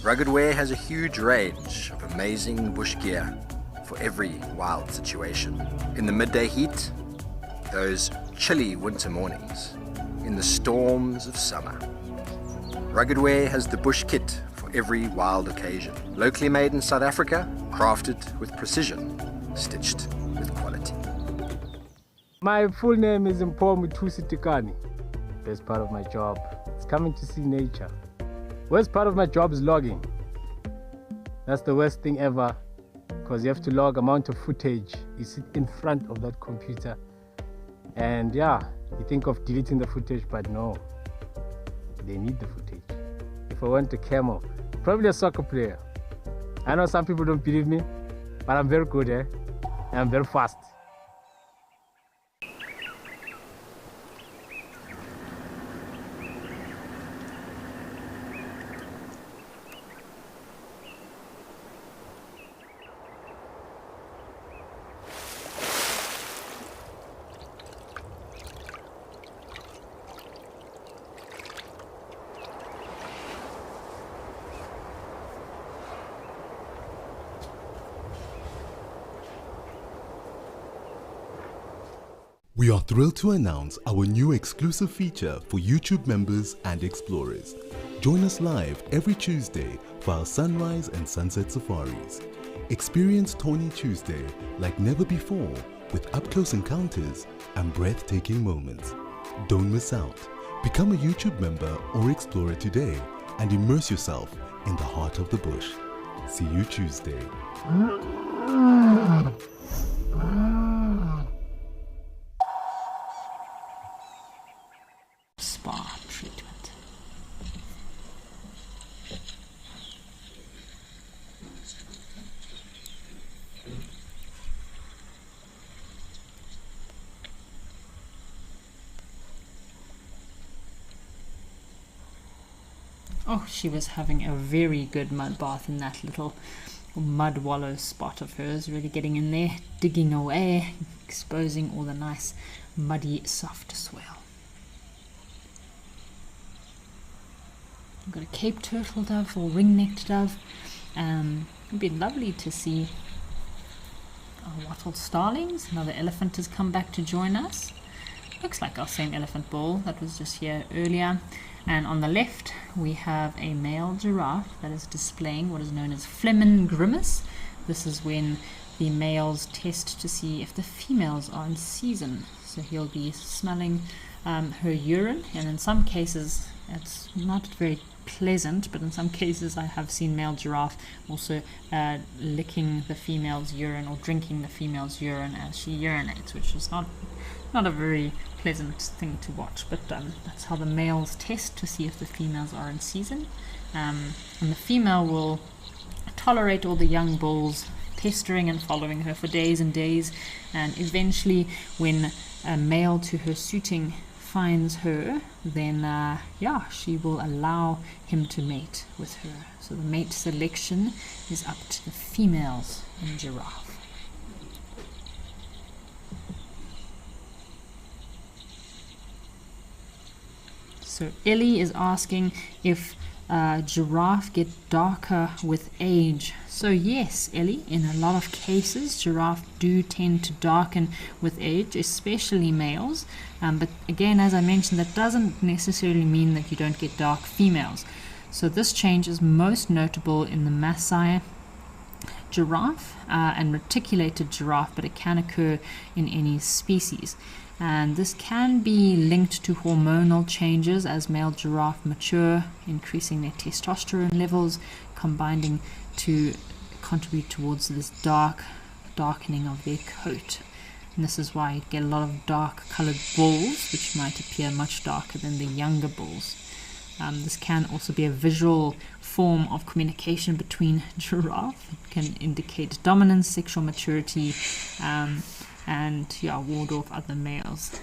Rugged Wear has a huge range of amazing bush gear for every wild situation. In the midday heat, those chilly winter mornings, in the storms of summer. Rugged Wear has the bush kit for every wild occasion. Locally made in South Africa, crafted with precision, stitched with quality. My full name is Tikani. Best part of my job is coming to see nature. Worst part of my job is logging. That's the worst thing ever, because you have to log amount of footage. You sit in front of that computer and you think of deleting the footage, but no, they need the footage. If I want a camel, probably a soccer player. I know some people don't believe me, but I'm very good, and I'm very fast. We are thrilled to announce our new exclusive feature for YouTube members and explorers. Join us live every Tuesday for our sunrise and sunset safaris. Experience Tawny Tuesday like never before with up-close encounters and breathtaking moments. Don't miss out. Become a YouTube member or explorer today and immerse yourself in the heart of the bush. See you Tuesday. spa treatment. Oh, she was having a very good mud bath in that little mud wallow spot of hers, really getting in there, digging away, exposing all the nice muddy soft swell. We've got a Cape turtle dove or ring-necked dove. It'd be lovely to see our wattled starlings. Another elephant has come back to join us. Looks like our same elephant bull that was just here earlier. And on the left we have a male giraffe that is displaying what is known as Flehmen grimace. This is when the males test to see if the females are in season. So he'll be smelling her urine, and in some cases it's not very pleasant, but in some cases I have seen male giraffe also licking the female's urine or drinking the female's urine as she urinates, which is not a very pleasant thing to watch, but that's how the males test to see if the females are in season. And the female will tolerate all the young bulls pestering and following her for days and days, and eventually when a male to her suiting finds her, then she will allow him to mate with her. So the mate selection is up to the females in giraffe. So Ellie is asking if giraffe get darker with age. So yes, Ellie, in a lot of cases giraffe do tend to darken with age, especially males. But again, as I mentioned, that doesn't necessarily mean that you don't get dark females. So this change is most notable in the Maasai giraffe and reticulated giraffe, but it can occur in any species. And this can be linked to hormonal changes as male giraffe mature, increasing their testosterone levels, combining to contribute towards this darkening of their coat. And this is why you get a lot of dark colored bulls, which might appear much darker than the younger bulls. This can also be a visual form of communication between giraffe. It can indicate dominance, sexual maturity, and ward off other males.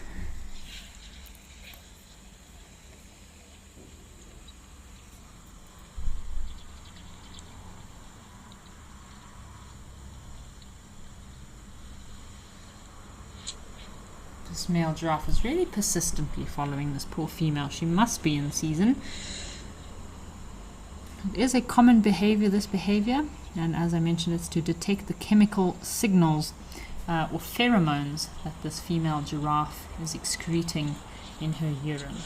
This male giraffe is really persistently following this poor female. She must be in season. It is a common behavior, this behavior, and as I mentioned, it's to detect the chemical signals or pheromones that this female giraffe is excreting in her urine.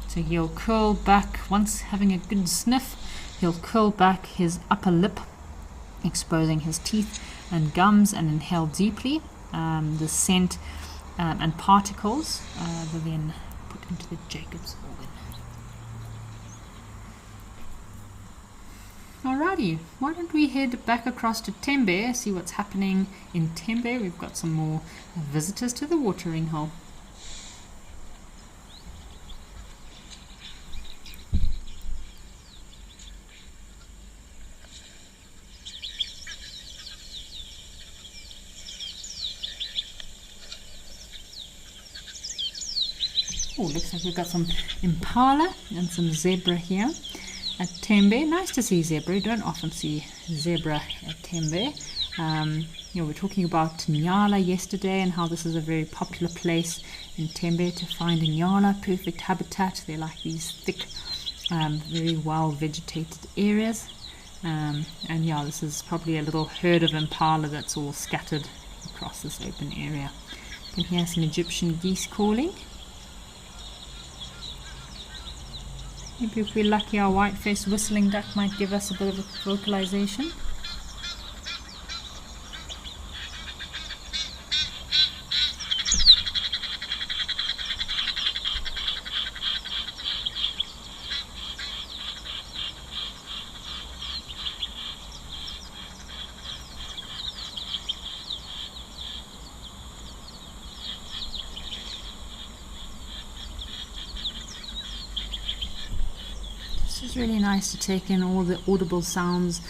So he'll curl back, once having a good sniff, he'll curl back his upper lip, exposing his teeth and gums, and inhale deeply. The scent and particles will then put into the Jacob's organ. Alrighty, why don't we head back across to Tembe, see what's happening in Tembe. We've got some more visitors to the watering hole. Oh, looks like we've got some impala and some zebra here at Tembe. Nice to see zebra. You don't often see zebra at Tembe. We were talking about Nyala yesterday and how this is a very popular place in Tembe to find a Nyala, perfect habitat. They're like these thick, very well vegetated areas. This is probably a little herd of impala that's all scattered across this open area. You can hear some Egyptian geese calling. Maybe if we're lucky, our white-faced whistling duck might give us a bit of a vocalization. It's just really nice to take in all the audible sounds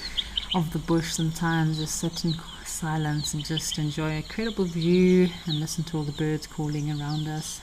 of the bush sometimes, just sit in silence and just enjoy a incredible view and listen to all the birds calling around us.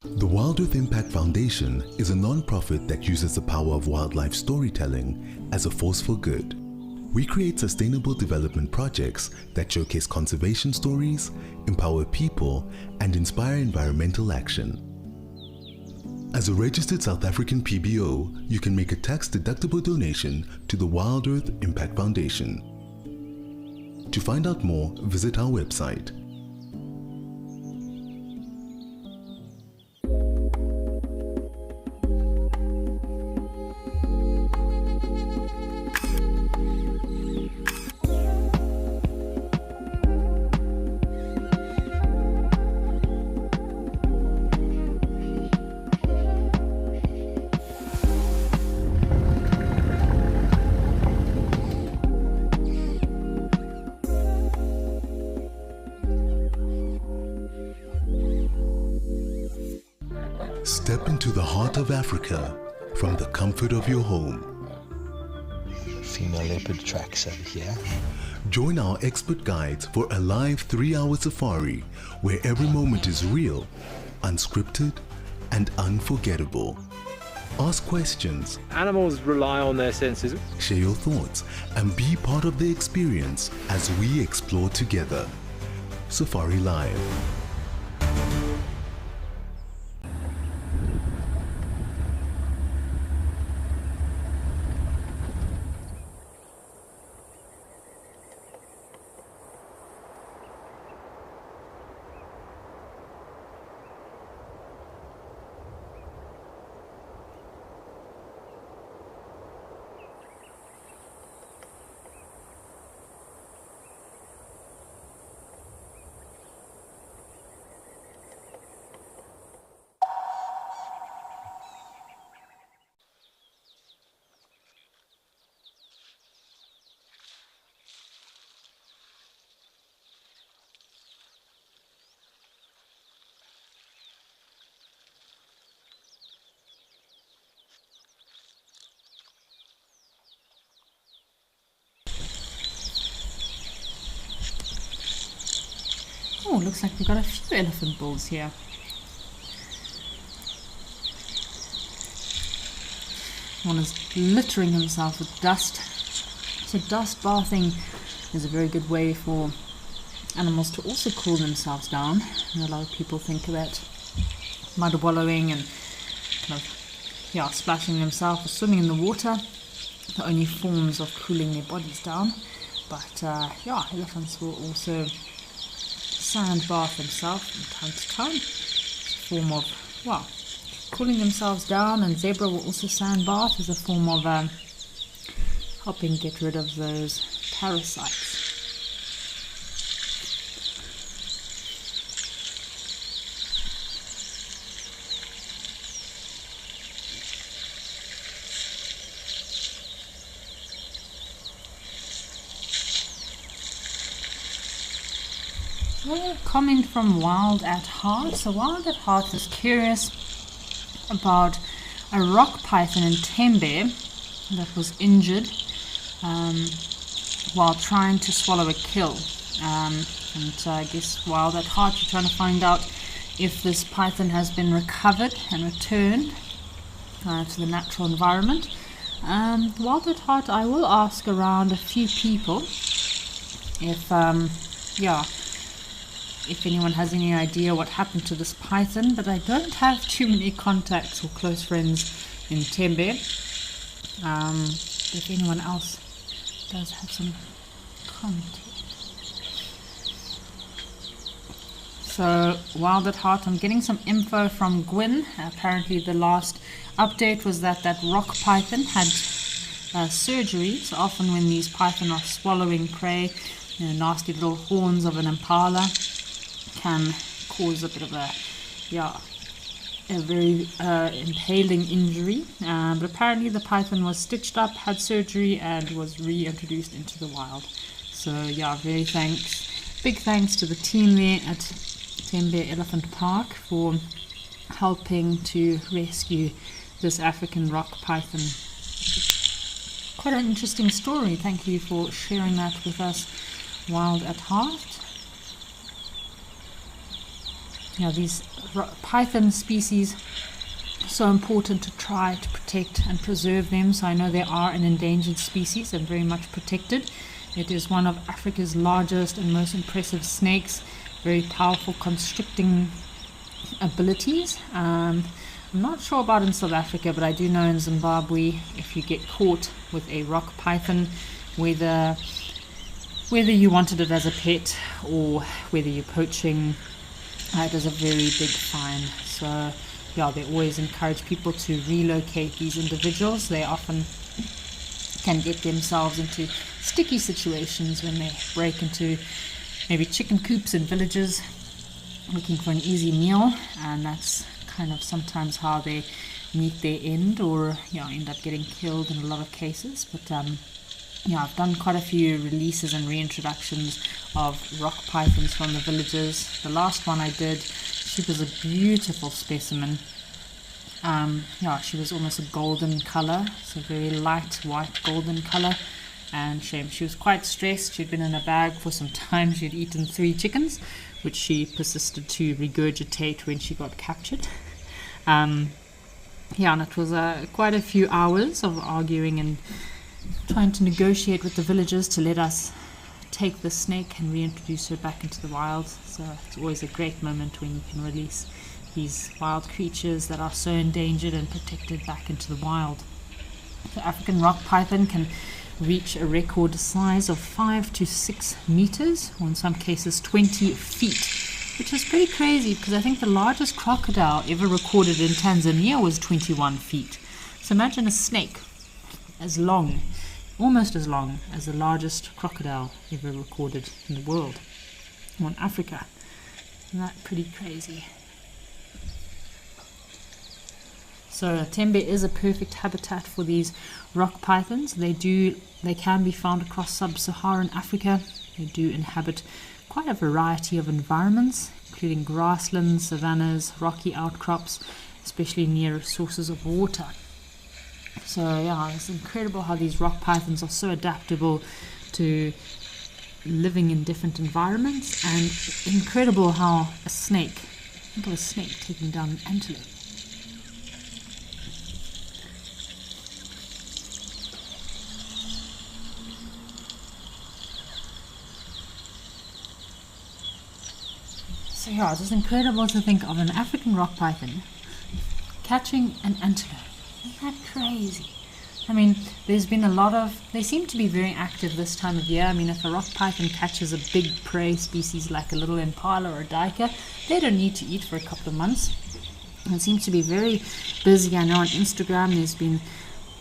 The Wild Earth Impact Foundation is a non-profit that uses the power of wildlife storytelling as a force for good. We create sustainable development projects that showcase conservation stories, empower people, and inspire environmental action. As a registered South African PBO, you can make a tax-deductible donation to the Wild Earth Impact Foundation. To find out more, visit our website. Step into the heart of Africa from the comfort of your home. Female leopard tracks over here. Join our expert guides for a live 3-hour safari where every moment is real, unscripted, and unforgettable. Ask questions, Animals rely on their senses. share your thoughts, and be part of the experience as we explore together. Safari Live. Oh, looks like we've got a few elephant bulls here. One is littering himself with dust. So dust bathing is a very good way for animals to also cool themselves down. And a lot of people think that mud wallowing and kind of splashing themselves or swimming in the water, the only forms of cooling their bodies down. But elephants will also sand bath themselves from time to time. It's a form of cooling themselves down, and zebra will also sand bath as a form of helping get rid of those parasites. Comment from Wild at Heart. So Wild at Heart is curious about a rock python in Tembe that was injured while trying to swallow a kill. And I guess Wild at Heart, you're trying to find out if this python has been recovered and returned to the natural environment. Wild at heart, I will ask around a few people if if anyone has any idea what happened to this python, but I don't have too many contacts or close friends in Tembe. If anyone else does have some contact. So, Wild at Heart, I'm getting some info from Gwyn. Apparently the last update was that rock python had surgery. So often when these python are swallowing prey, nasty little horns of an impala can cause a bit of a very impaling injury. But apparently the python was stitched up, had surgery, and was reintroduced into the wild. So yeah, big thanks to the team there at Tembe Elephant Park for helping to rescue this African rock python. Quite an interesting story. Thank you for sharing that with us, Wild at Heart. Yeah, these python species, so important to try to protect and preserve them. So I know they are an endangered species and very much protected. It is one of Africa's largest and most impressive snakes. Very powerful constricting abilities. I'm not sure about in South Africa, but I do know in Zimbabwe, if you get caught with a rock python, whether you wanted it as a pet or whether you're poaching, it is a very big fine. So yeah, they always encourage people to relocate these individuals. They often can get themselves into sticky situations when they break into maybe chicken coops in villages looking for an easy meal, and that's kind of sometimes how they meet their end, or end up getting killed in a lot of cases. But I've done quite a few releases and reintroductions of rock pythons from the villages. The last one I did, she was a beautiful specimen. She was almost a golden color, so very light white golden color. And shame, she was quite stressed. She'd been in a bag for some time. She'd eaten 3 chickens, which she persisted to regurgitate when she got captured. And it was quite a few hours of arguing and trying to negotiate with the villagers to let us take the snake and reintroduce her back into the wild. So it's always a great moment when you can release these wild creatures that are so endangered and protected back into the wild. The African rock python can reach a record size of 5 to 6 meters, or in some cases 20 feet, which is pretty crazy because I think the largest crocodile ever recorded in Tanzania was 21 feet. So imagine a snake almost as long as the largest crocodile ever recorded in the world, or in Africa. Isn't that pretty crazy? So Tembe is a perfect habitat for these rock pythons. They can be found across sub-Saharan Africa. They do inhabit quite a variety of environments, including grasslands, savannas, rocky outcrops, especially near sources of water. So it's incredible how these rock pythons are so adaptable to living in different environments, and incredible how think of a snake taking down an antelope. So it is incredible to think of an African rock python catching an antelope. Isn't that crazy? I mean, there's been they seem to be very active this time of year. I mean, if a rock python catches a big prey species like a little impala or a duiker, they don't need to eat for a couple of months. It seems to be very busy. I know on Instagram there's been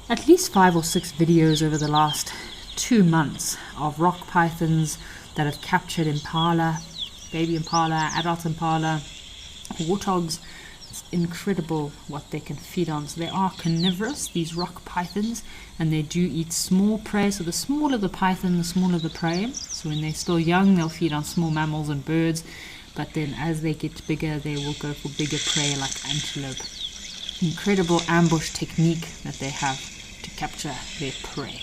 at least 5 or 6 videos over the last 2 months of rock pythons that have captured impala, baby impala, adult impala, warthogs. It's incredible what they can feed on. So they are carnivorous, these rock pythons, and they do eat small prey. So the smaller the python, the smaller the prey. So when they're still young, they'll feed on small mammals and birds, but then as they get bigger, they will go for bigger prey like antelope. Incredible ambush technique that they have to capture their prey.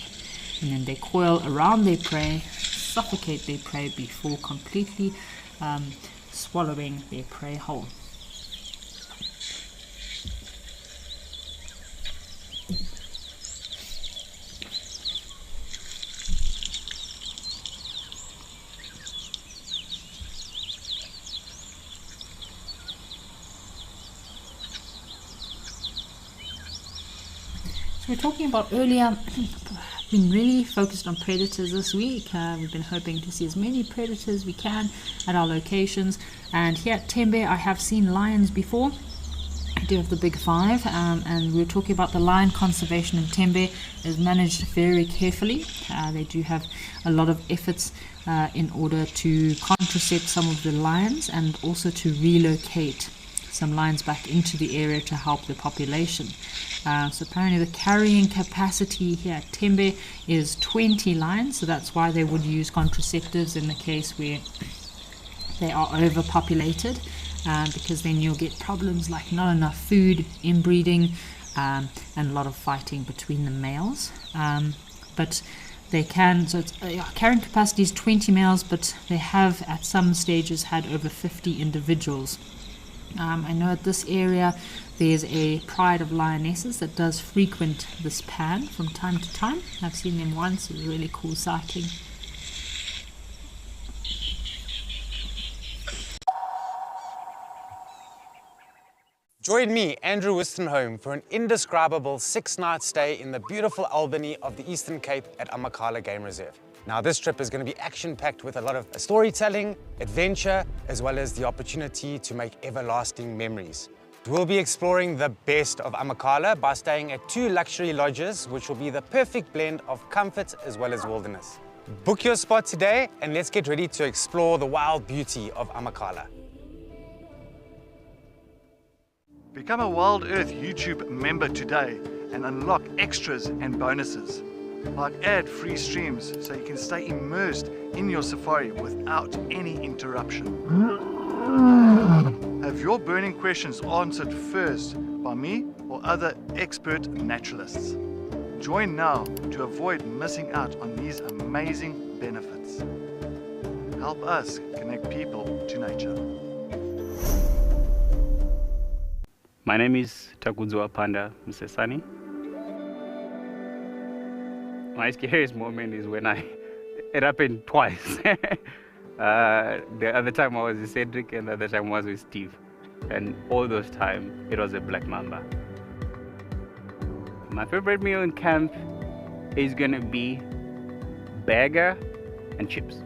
And then they coil around their prey, suffocate their prey before completely swallowing their prey whole. we're talking about earlier, been really focused on predators this week. We've been hoping to see as many predators we can at our locations. And here at Tembe, I have seen lions before. I do have the big five, and we were talking about the lion conservation in Tembe is managed very carefully. They do have a lot of efforts in order to contracept some of the lions and also to relocate some lions back into the area to help the population. So apparently the carrying capacity here at Tembe is 20 lions, so that's why they would use contraceptives in the case where they are overpopulated, because then you'll get problems like not enough food, inbreeding, and a lot of fighting between the males. But they can, so it's, carrying capacity is 20 males, but they have at some stages had over 50 individuals. I know at this area there's a pride of lionesses that does frequent this pan from time to time. I've seen them once. It was a really cool sighting. Join me, Andrew Wistenholm, for an indescribable 6-night stay in the beautiful Albany of the Eastern Cape at Amakhala Game Reserve. Now, this trip is going to be action-packed with a lot of storytelling, adventure, as well as the opportunity to make everlasting memories. We'll be exploring the best of Amakhala by staying at 2 luxury lodges, which will be the perfect blend of comfort as well as wilderness. Book your spot today, and let's get ready to explore the wild beauty of Amakhala. Become a Wild Earth YouTube member today and unlock extras and bonuses, like ad-free streams so you can stay immersed in your safari without any interruption. Have your burning questions answered first by me or other expert naturalists. Join now to avoid missing out on these amazing benefits. Help us connect people to nature. My name is Takudzwa Panda Msesani. My scariest moment is when it happened twice. The other time I was with Cedric and the other time I was with Steve. And all those times it was a black mamba. My favorite meal in camp is gonna be burger and chips.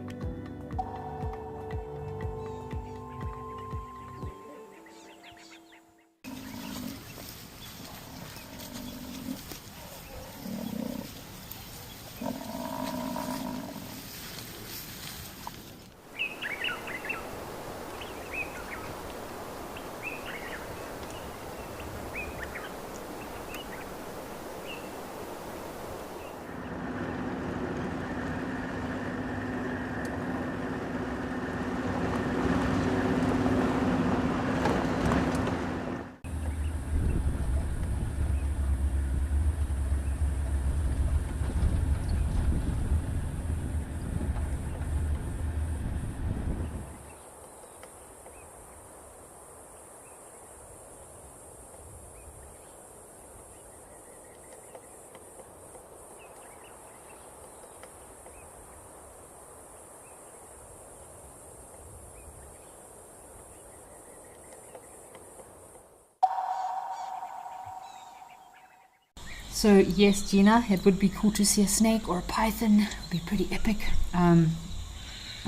So yes, Gina, it would be cool to see a snake or a python. It would be pretty epic.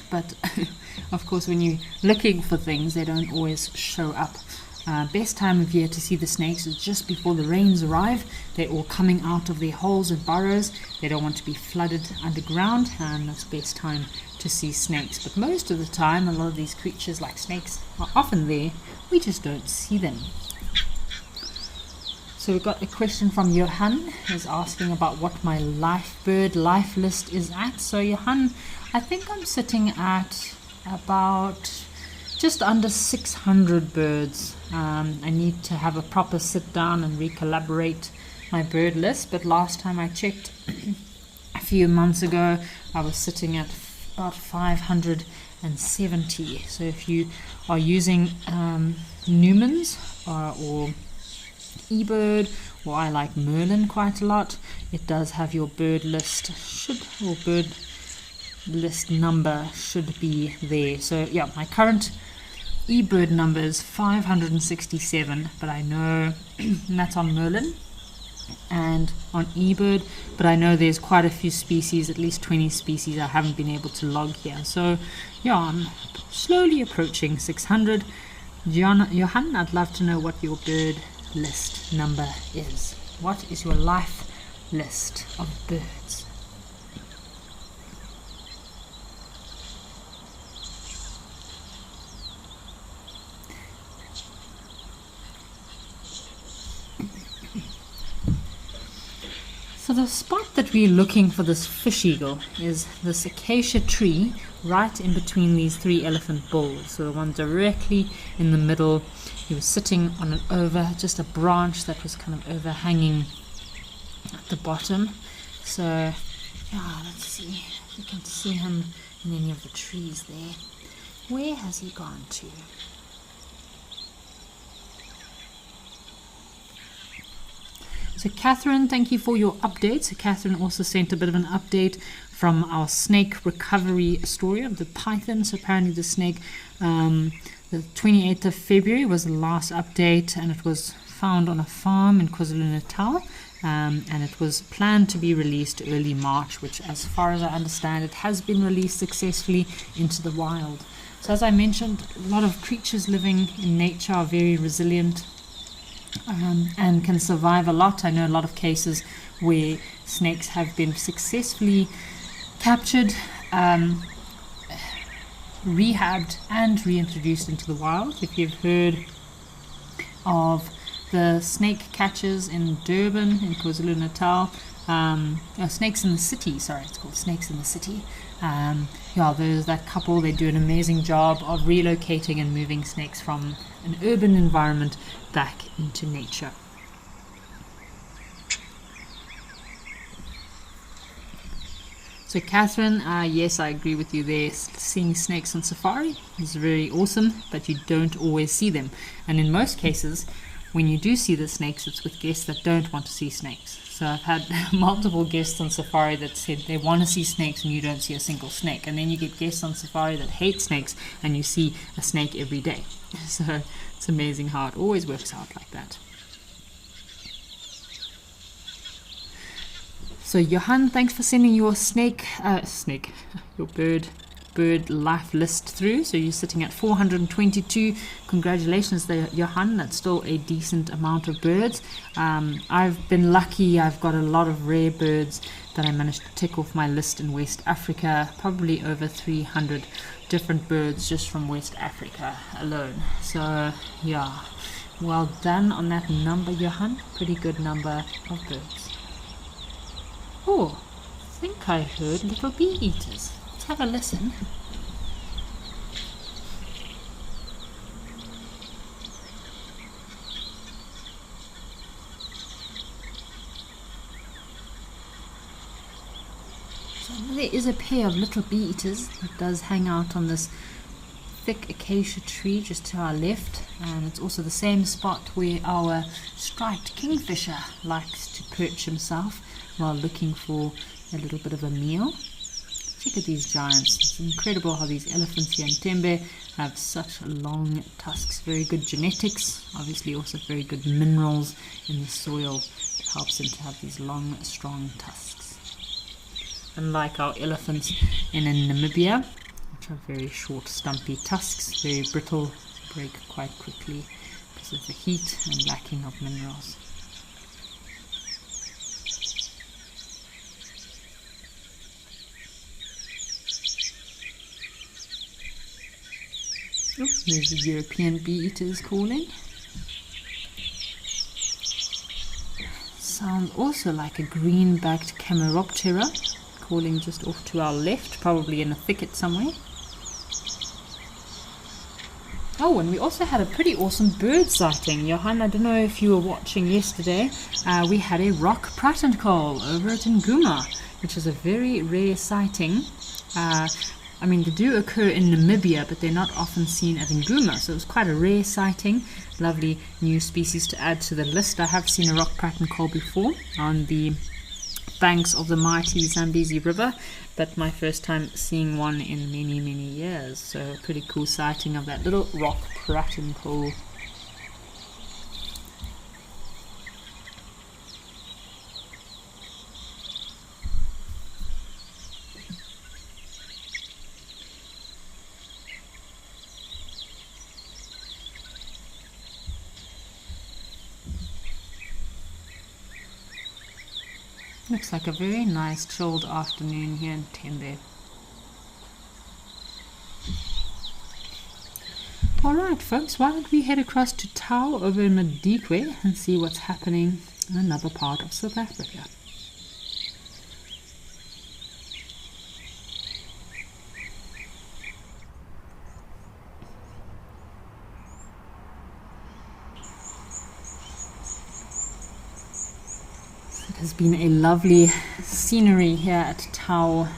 But of course, when you're looking for things, they don't always show up. Best time of year to see the snakes is just before the rains arrive. They're all coming out of their holes and burrows. They don't want to be flooded underground, and that's the best time to see snakes. But most of the time, a lot of these creatures like snakes are often there. We just don't see them. So we've got a question from Johan, who's asking about what my bird life list is at. So Johan, I think I'm sitting at about just under 600 birds. I need to have a proper sit down and recalibrate my bird list, but last time I checked a few months ago, I was sitting at about 570. So if you are using Newman's or eBird, or I like Merlin quite a lot, it does have your bird list bird list number should be there. So yeah, my current eBird number is 567, but I know and that's on Merlin. and on eBird, but I know there's quite a few species, at least 20 species I haven't been able to log here. So yeah, I'm slowly approaching 600. Johan, I'd love to know what your bird list number is. What is your life list of birds? So the spot that we're looking for this fish eagle is this acacia tree right in between these 3 elephant bulls. So the one directly in the middle. He was sitting on just a branch that was kind of overhanging at the bottom. So yeah, let's see if we can see him in any of the trees there. Where has he gone to? So Catherine, thank you for your update. So Catherine also sent a bit of an update from our snake recovery story of the python. So apparently the snake, the 28th of February was the last update, and it was found on a farm in KwaZulu-Natal, and it was planned to be released early March, which, as far as I understand, it has been released successfully into the wild. So as I mentioned, a lot of creatures living in nature are very resilient, and can survive a lot. I know a lot of cases where snakes have been successfully captured, rehabbed and reintroduced into the wild. If you've heard of the snake catchers in Durban, in KwaZulu-Natal, Snakes in the City, sorry, it's called Snakes in the City. Yeah, there's that couple, they do an amazing job of relocating and moving snakes from an urban environment back into nature. So Catherine, yes, I agree with you there. Seeing snakes on safari is very awesome, but you don't always see them. And in most cases, when you do see the snakes, it's with guests that don't want to see snakes. So I've had multiple guests on safari that said they want to see snakes and you don't see a single snake. And then you get guests on safari that hate snakes and you see a snake every day. So it's amazing how it always works out like that. So Johan, thanks for sending your your bird life list through. So you're sitting at 422. Congratulations there, Johan. That's still a decent amount of birds. I've been lucky. I've got a lot of rare birds that I managed to tick off my list in West Africa. Probably over 300 different birds just from West Africa alone. So yeah, well done on that number, Johan. Pretty good number of birds. Oh, I think I heard little bee eaters. Let's have a listen. So there is a pair of little bee eaters that does hang out on this thick acacia tree just to our left, and it's also the same spot where our striped kingfisher likes to perch himself while looking for a little bit of a meal. Check out these giants. It's incredible how these elephants here in Tembe have such long tusks. Very good genetics, obviously also very good minerals in the soil. It helps them to have these long, strong tusks. Unlike our elephants in Namibia, which have very short, stumpy tusks, very brittle, break quite quickly because of the heat and lacking of minerals. Oh, there's the European bee eaters calling. Sounds also like a green-backed Cameroptera calling just off to our left, probably in a thicket somewhere. Oh, and we also had a pretty awesome bird sighting. Johan, I don't know if you were watching yesterday. We had a rock pratenkool over at Nguma, which is a very rare sighting. I mean, they do occur in Namibia, but they're not often seen at Nguma, so it was quite a rare sighting. Lovely new species to add to the list. I have seen a rock pratenkool before on the banks of the mighty Zambezi River, but my first time seeing one in many, many years. So a pretty cool sighting of that little rock pratenkool. Looks like a very nice chilled afternoon here in Tende. Alright folks, why don't we head across to Tau over in Madikwe and see what's happening in another part of South Africa. It has been a lovely scenery here at Tau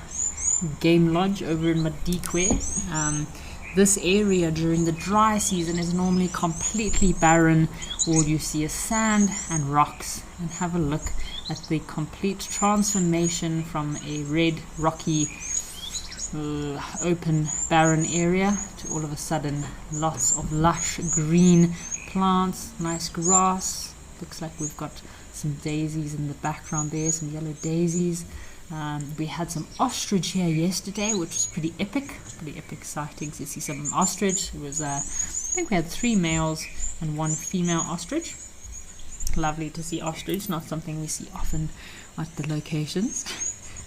Game Lodge over in Madikwe. This area during the dry season is normally completely barren. All you see is sand and rocks. And have a look at the complete transformation from a red, rocky, open, barren area to all of a sudden lots of lush green plants, nice grass. Looks like we've got some daisies in the background there, some yellow daisies. We had some ostrich here yesterday, which was pretty epic sightings. You see some ostrich. It was, I think we had 3 males and 1 female ostrich. Lovely to see ostrich, not something we see often at the locations.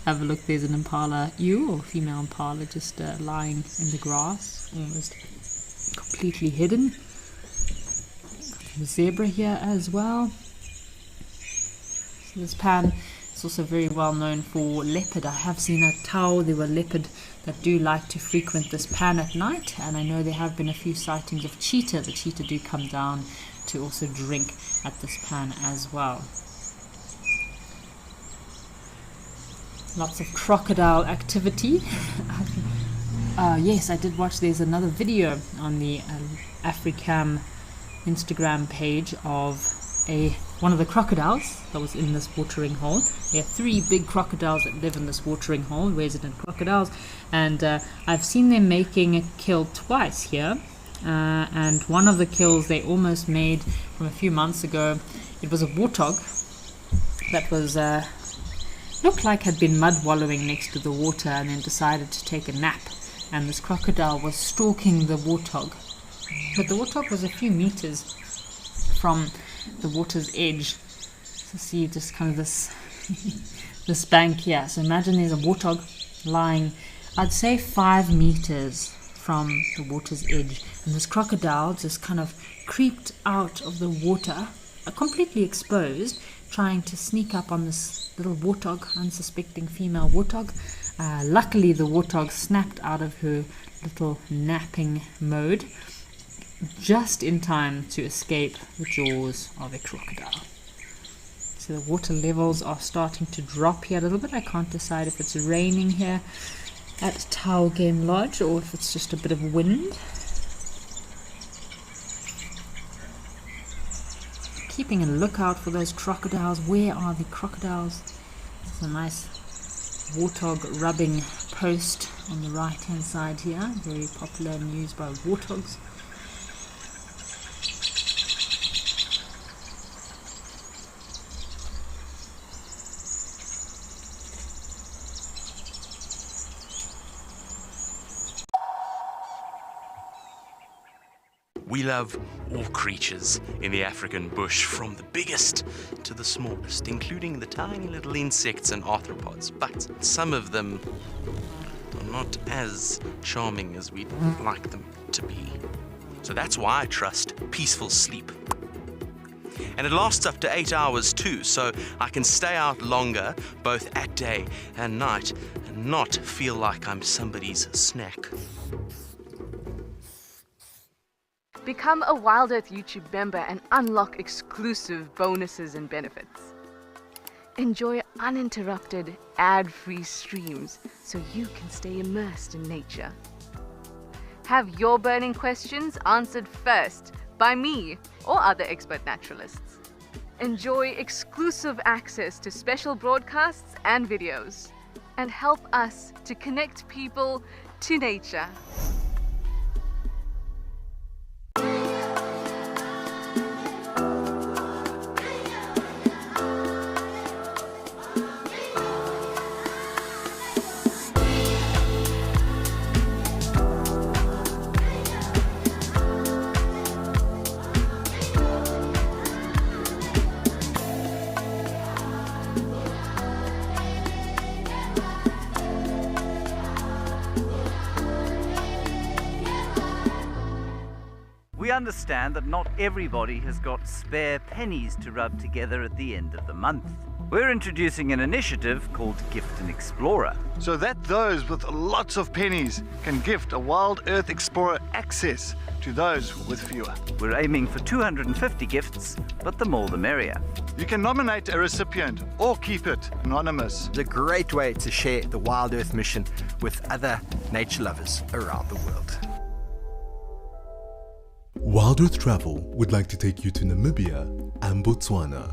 Have a look, there's an impala ewe or female impala just lying in the grass, almost completely hidden. Got a zebra here as well. So this pan is also very well known for leopard. I have seen at Tau there were leopard that do like to frequent this pan at night, and I know there have been a few sightings of cheetah. The cheetah do come down to also drink at this pan as well. Lots of crocodile activity. Yes, I did watch, there's another video on the Africam Instagram page of one of the crocodiles that was in this watering hole. There are 3 big crocodiles that live in this watering hole, resident crocodiles, and I've seen them making a kill twice here, and one of the kills they almost made from a few months ago. It was a warthog that was looked like had been mud wallowing next to the water and then decided to take a nap, and this crocodile was stalking the warthog, but the warthog was a few meters from the water's edge. So see just kind of this this bank here. So imagine there's a warthog lying, I'd say 5 meters from the water's edge, and this crocodile just kind of creeped out of the water, completely exposed, trying to sneak up on this little warthog, unsuspecting female warthog. Luckily the warthog snapped out of her little napping mode just in time to escape the jaws of a crocodile. So the water levels are starting to drop here a little bit. I can't decide if it's raining here at Tau Game Lodge or if it's just a bit of wind. Keeping a lookout for those crocodiles. Where are the crocodiles? There's a nice warthog rubbing post on the right hand side here. Very popular and used by warthogs. We love all creatures in the African bush, from the biggest to the smallest, including the tiny little insects and arthropods, but some of them are not as charming as we'd like them to be. So that's why I trust peaceful sleep. And it lasts up to 8 hours too, so I can stay out longer, both at day and night, and not feel like I'm somebody's snack. Become a Wild Earth YouTube member and unlock exclusive bonuses and benefits. Enjoy uninterrupted, ad-free streams so you can stay immersed in nature. Have your burning questions answered first by me or other expert naturalists. Enjoy exclusive access to special broadcasts and videos, and help us to connect people to nature. understand that not everybody has got spare pennies to rub together at the end of the month. We're introducing an initiative called Gift an Explorer, so that those with lots of pennies can gift a Wild Earth Explorer access to those with fewer. We're aiming for 250 gifts, but the more the merrier. You can nominate a recipient or keep it anonymous. It's a great way to share the Wild Earth mission with other nature lovers around the world. Wild Earth Travel would like to take you to Namibia and Botswana.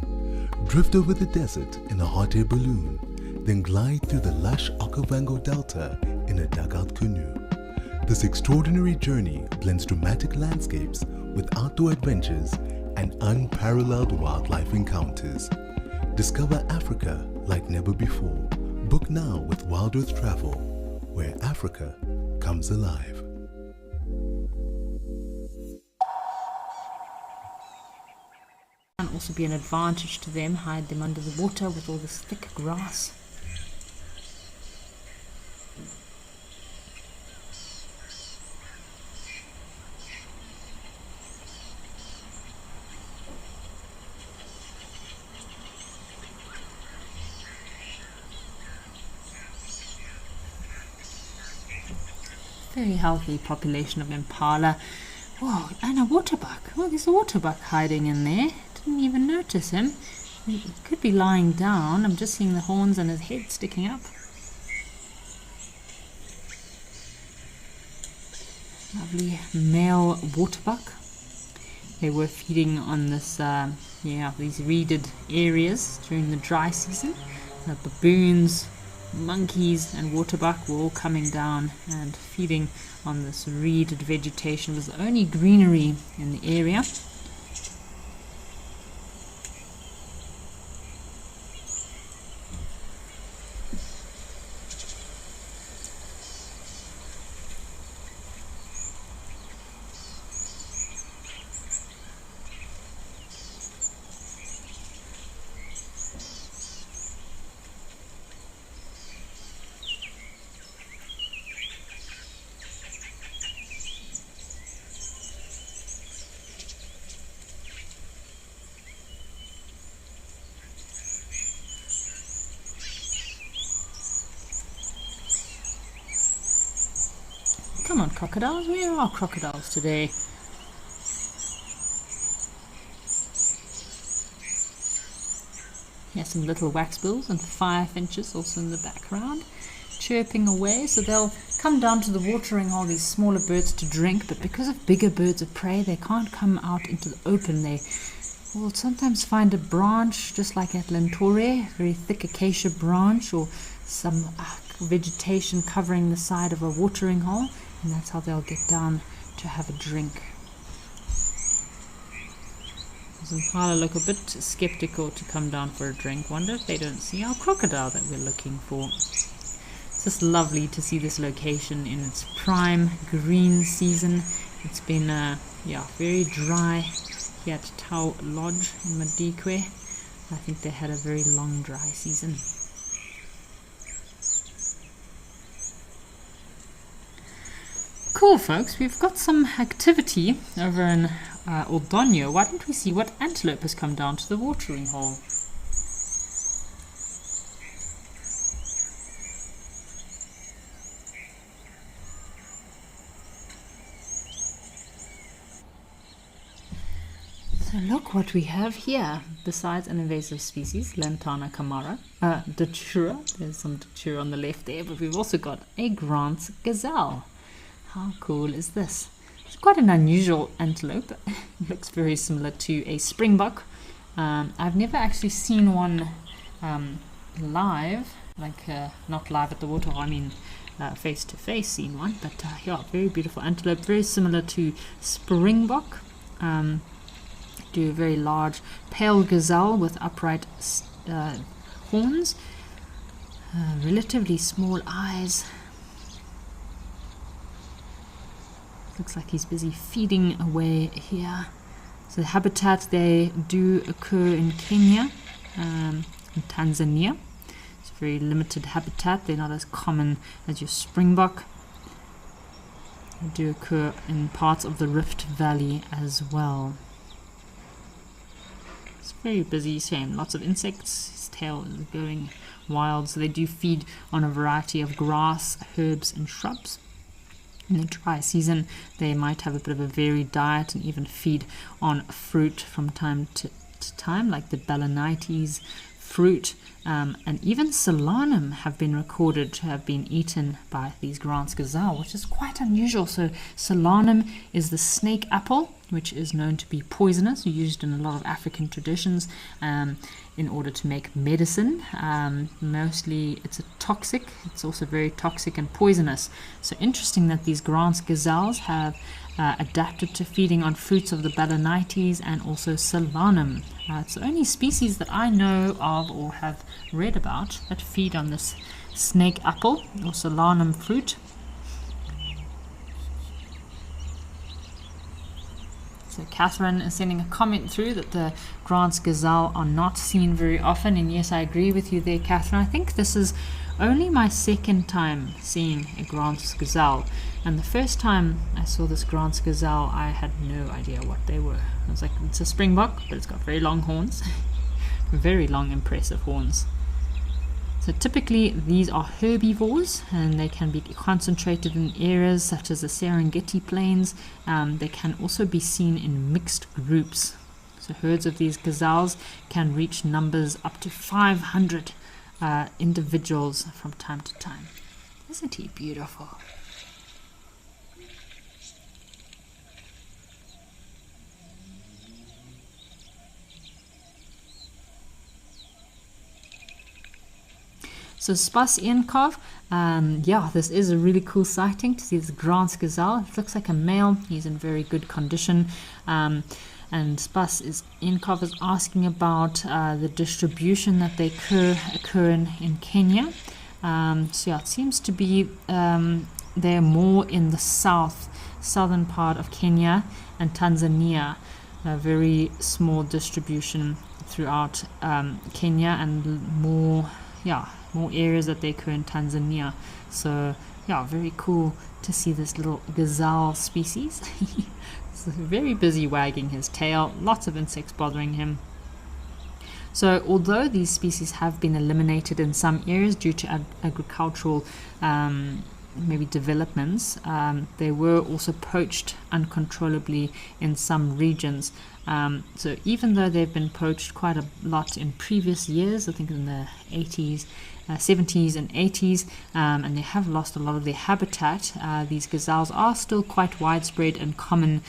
Drift over the desert in a hot air balloon, then glide through the lush Okavango Delta in a dugout canoe. This extraordinary journey blends dramatic landscapes with outdoor adventures and unparalleled wildlife encounters. Discover Africa like never before. Book now with Wild Earth Travel, where Africa comes alive. Can also be an advantage to them. Hide them under the water with all this thick grass. Very healthy population of impala. Whoa, and a waterbuck. Oh, there's a waterbuck hiding in there. Didn't even notice him. He could be lying down. I'm just seeing the horns and his head sticking up. Lovely male waterbuck. They were feeding on this, these reeded areas during the dry season. The baboons, monkeys and waterbuck were all coming down and feeding on this reeded vegetation. It was the only greenery in the area. Come on, crocodiles. Where are crocodiles today? Here's some little waxbills and firefinches also in the background, chirping away. So they'll come down to the watering hole, these smaller birds, to drink, but because of bigger birds of prey, they can't come out into the open. They will sometimes find a branch, just like at Lentore, very thick acacia branch, or some vegetation covering the side of a watering hole, and that's how they'll get down to have a drink. The impala look a bit skeptical to come down for a drink. Wonder if they don't see our crocodile that we're looking for. It's just lovely to see this location in its prime green season. It's been very dry here at Tau Lodge in Madikwe. I think they had a very long dry season. Cool, folks. We've got some activity over in Ordonio. Why don't we see what antelope has come down to the watering hole? So look what we have here. Besides an invasive species, Lantana camara, datura. There's some datura on the left there, but we've also got a Grant's gazelle. How cool is this? It's quite an unusual antelope. It looks very similar to a springbok. I've never actually seen one live, not live at the waterhole, I mean face to face seen one, but very beautiful antelope, very similar to springbok. Do a very large pale gazelle with upright horns, relatively small eyes. Looks like he's busy feeding away here. So the habitat, they do occur in Kenya and Tanzania. It's a very limited habitat. They're not as common as your springbok. They do occur in parts of the Rift Valley as well. It's very busy, same lots of insects. His tail is going wild, so they do feed on a variety of grass, herbs and shrubs. In the dry season, they might have a bit of a varied diet and even feed on fruit from time to time, like the balanites fruit, and even solanum have been recorded to have been eaten by these Grant's gazelle, which is quite unusual. So solanum is the snake apple, which is known to be poisonous, used in a lot of African traditions in order to make medicine. Mostly it's a toxic. It's also very toxic and poisonous. So interesting that these Grant's gazelles have adapted to feeding on fruits of the balanites and also solanum. It's the only species that I know of or have read about that feed on this snake apple or solanum fruit. So Catherine is sending a comment through that the Grant's gazelle are not seen very often, and yes, I agree with you there, Catherine. I think this is only my second time seeing a Grant's gazelle, and the first time I saw this Grant's gazelle I had no idea what they were. I was like, it's a springbok, but it's got very long horns. Very long, impressive horns. So typically these are herbivores, and they can be concentrated in areas such as the Serengeti plains. They can also be seen in mixed groups. So herds of these gazelles can reach numbers up to 500 individuals from time to time. Isn't he beautiful? So Spas Enkov, yeah, this is a really cool sighting to see this Grant's gazelle. It looks like a male. He's in very good condition. And Spas Enkov is asking about the distribution that they occur in Kenya. So yeah, it seems to be they're more in the southern part of Kenya and Tanzania. A very small distribution throughout Kenya, and more areas that they occur in Tanzania. So yeah, very cool to see this little gazelle species. He's very busy wagging his tail, lots of insects bothering him. So although these species have been eliminated in some areas due to agricultural maybe developments, they were also poached uncontrollably in some regions. So even though they've been poached quite a lot in previous years, I think in the 80s, 70s and 80s, and they have lost a lot of their habitat, these gazelles are still quite widespread and common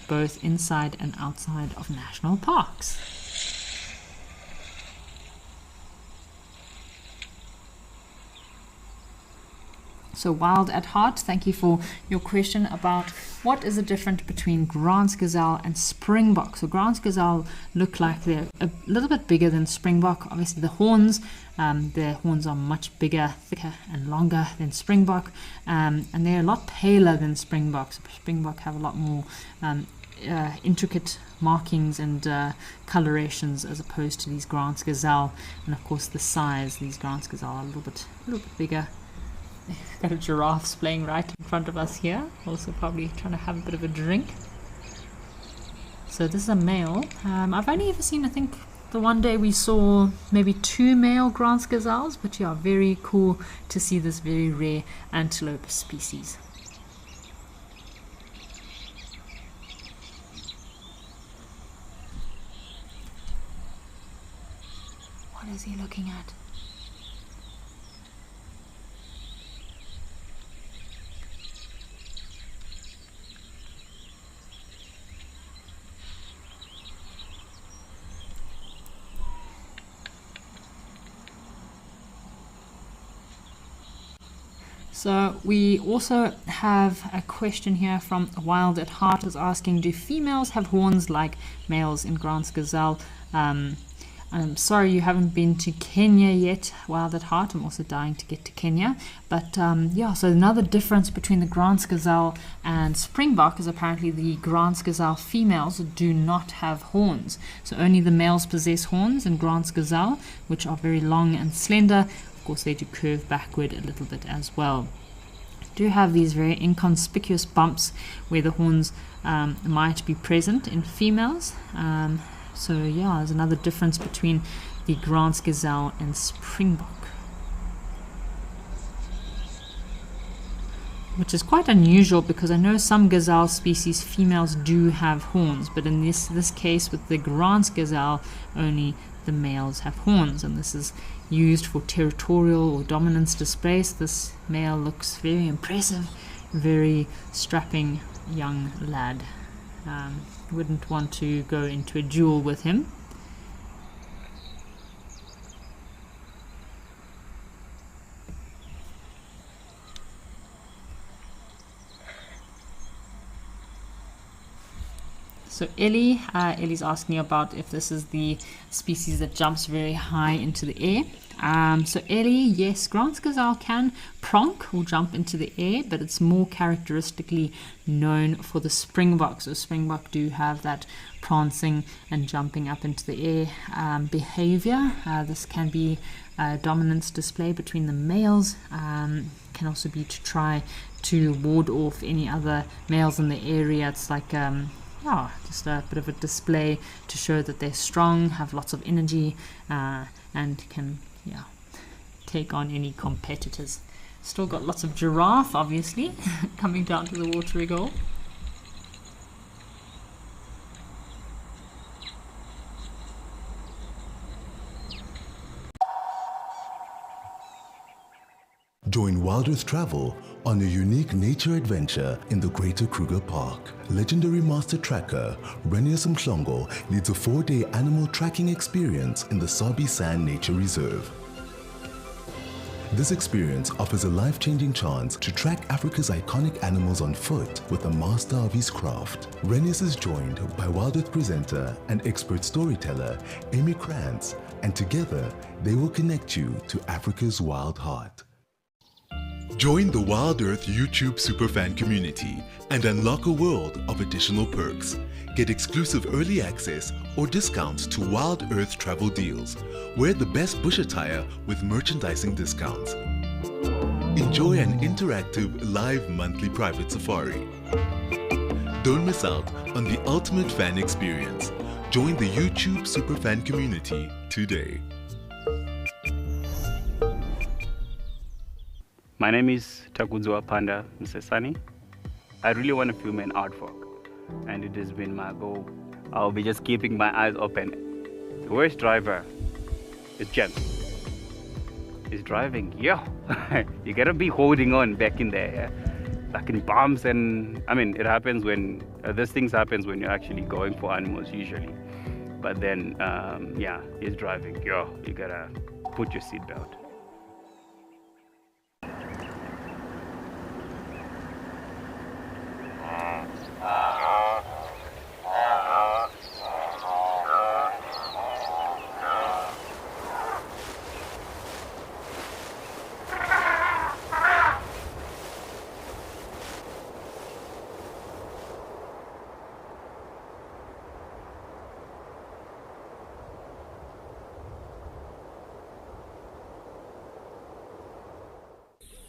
both inside and outside of national parks. So Wild at Heart, thank you for your question about what is the difference between Grant's gazelle and springbok. So Grant's gazelle look like they're a little bit bigger than springbok. Obviously the horns are much bigger, thicker and longer than springbok, and they're a lot paler than springbok. So springbok have a lot more intricate markings and colorations as opposed to these Grant's gazelle. And of course the size, these Grant's gazelle are a little bit bigger. Got a giraffe playing right in front of us here, also probably trying to have a bit of a drink. So this is a male. I've only ever seen, I think the one day we saw maybe 2 male Grant's gazelles, but yeah, very cool to see this very rare antelope species. What is he looking at? So we also have a question here from Wild at Heart is asking, do females have horns like males in Grant's gazelle? I'm sorry you haven't been to Kenya yet, Wild at Heart. I'm also dying to get to Kenya. But yeah, so another difference between the Grant's gazelle and springbok is apparently the Grant's gazelle females do not have horns. So only the males possess horns in Grant's gazelle, which are very long and slender. Of course, they do curve backward a little bit as well. do have these very inconspicuous bumps where the horns might be present in females. So yeah, there's another difference between the Grant's gazelle and springbok, which is quite unusual because I know some gazelle species females do have horns, but in this case with the Grant's gazelle only the males have horns, and this is used for territorial or dominance displays. This male looks very impressive, very strapping young lad. Wouldn't want to go into a duel with him. So Ellie's asking about if this is the species that jumps very high into the air. So Ellie, yes, Grant's gazelle can pronk or jump into the air, but it's more characteristically known for the springbok. So springbok do have that prancing and jumping up into the air behavior. This can be a dominance display between the males. Can also be to try to ward off any other males in the area. It's like just a bit of a display to show that they're strong, have lots of energy, and can take on any competitors. Still got lots of giraffe, obviously, coming down to the watering hole. Join Wild Earth Travel on a unique nature adventure in the Greater Kruger Park. Legendary master tracker Renius Mhlongo leads a 4-day animal tracking experience in the Sabi Sand Nature Reserve. This experience offers a life-changing chance to track Africa's iconic animals on foot with a master of his craft. Renius is joined by Wild Earth presenter and expert storyteller Amy Krantz, and together they will connect you to Africa's wild heart. Join the Wild Earth YouTube superfan community and unlock a world of additional perks. Get exclusive early access or discounts to Wild Earth travel deals. Wear the best bush attire with merchandising discounts. Enjoy an interactive live monthly private safari. Don't miss out on the ultimate fan experience. Join the YouTube superfan community today. My name is Takudzwa Panda Nsesani. I really want to film an artwork, and it has been my goal. I'll be just keeping my eyes open. The worst driver is James. He's driving, you gotta be holding on back in there, like in bumps, and I mean, it happens when, these things happens when you're actually going for animals usually. But then, he's driving, you gotta put your seatbelt.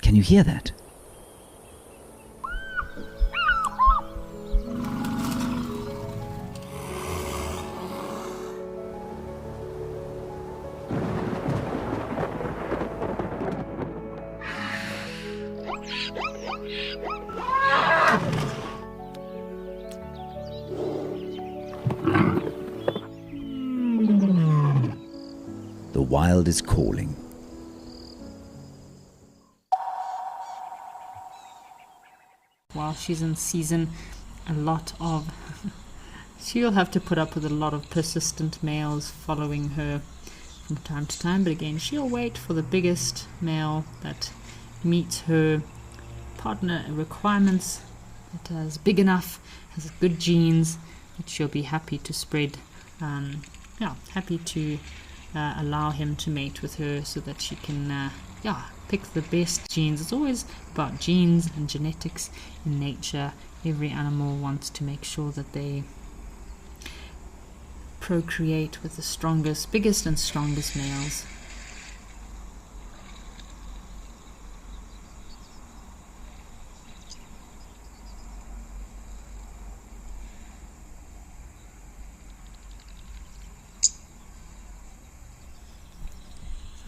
Can you hear that? The wild is calling. While she's in season, she'll have to put up with a lot of persistent males following her from time to time, but again, she'll wait for the biggest male that meets her partner requirements, that is big enough, has good genes, that she'll be happy to spread, happy to allow him to mate with her so that she can pick the best genes. It's always about genes and genetics in nature. Every animal wants to make sure that they procreate with the strongest, biggest and strongest males.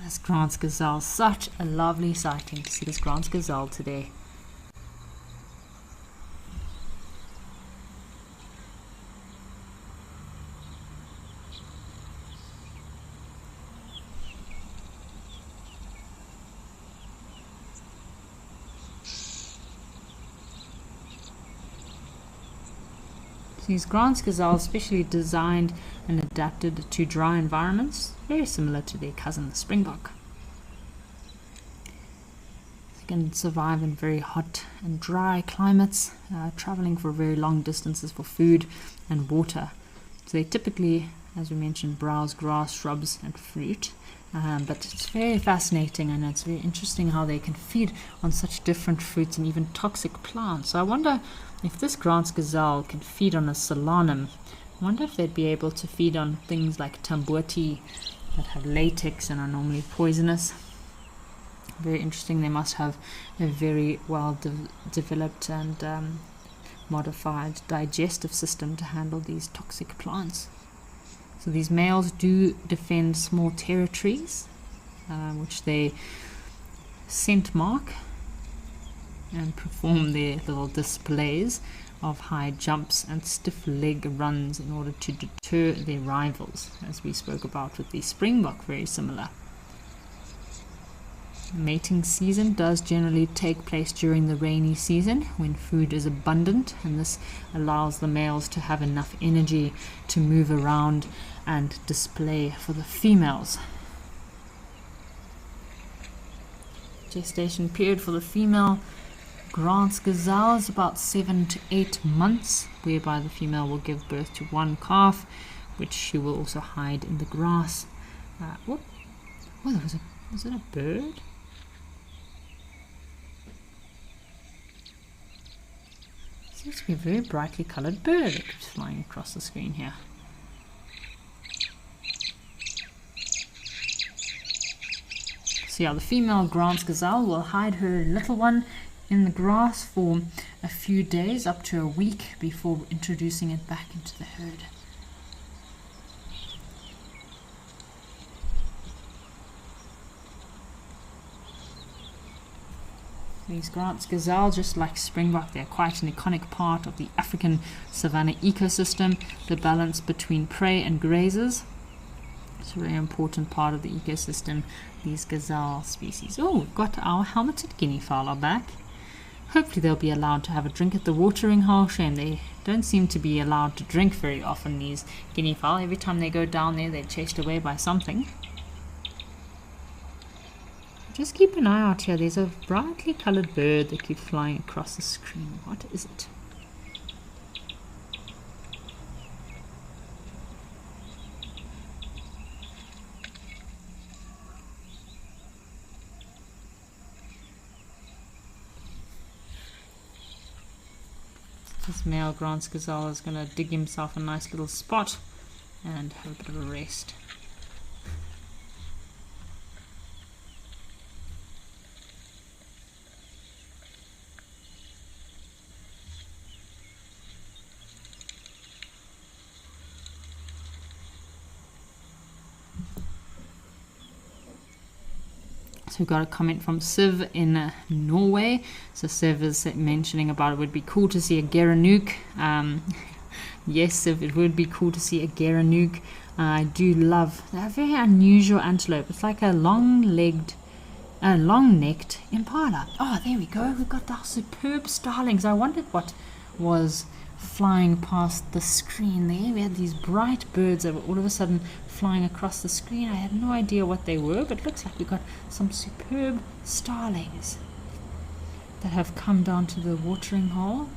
This Grant's gazelle, such a lovely sighting to see this Grant's gazelle today. These Grant's gazelles specially designed and adapted to dry environments, very similar to their cousin the springbok. They can survive in very hot and dry climates, traveling for very long distances for food and water. So they typically, as we mentioned, browse grass, shrubs and fruit. But it's very fascinating, and it's very interesting how they can feed on such different fruits and even toxic plants. So I wonder if this Grant's gazelle can feed on a solanum. I wonder if they'd be able to feed on things like tamboti that have latex and are normally poisonous. Very interesting. They must have a very well developed and modified digestive system to handle these toxic plants. So these males do defend small territories, which they scent mark and perform their little displays of high jumps and stiff leg runs in order to deter their rivals, as we spoke about with the springbok, very similar. Mating season does generally take place during the rainy season when food is abundant, and this allows the males to have enough energy to move around and display for the females. Gestation period for the female Grant's gazelle is about 7 to 8 months, whereby the female will give birth to one calf, which she will also hide in the grass. Was it a bird? Seems to be a very brightly coloured bird that keeps flying across the screen here. So yeah, the female Grant's gazelle will hide her little one in the grass for a few days, up to a week, before introducing it back into the herd. These Grant's gazelle, just like springbok, they're quite an iconic part of the African savanna ecosystem. The balance between prey and grazers, it's a very important part of the ecosystem, these gazelle species. Oh, we've got our helmeted guinea fowl are back. Hopefully they'll be allowed to have a drink at the watering hole. Shame they don't seem to be allowed to drink very often, these guinea fowl. Every time they go down there, they're chased away by something. Just keep an eye out here. There's a brightly coloured bird that keeps flying across the screen. What is it? This male Grant's gazelle is going to dig himself a nice little spot and have a bit of a rest. So we got a comment from Siv in Norway. So Siv is mentioning about it would be cool to see a Gerenuk. Yes, Siv, it would be cool to see a Gerenuk. I do love a very unusual antelope. It's like a long-necked impala. Oh, there we go. We've got our superb starlings. I wondered what was flying past the screen there. We had these bright birds that were all of a sudden flying across the screen. I had no idea what they were, but it looks like we got some superb starlings that have come down to the watering hole.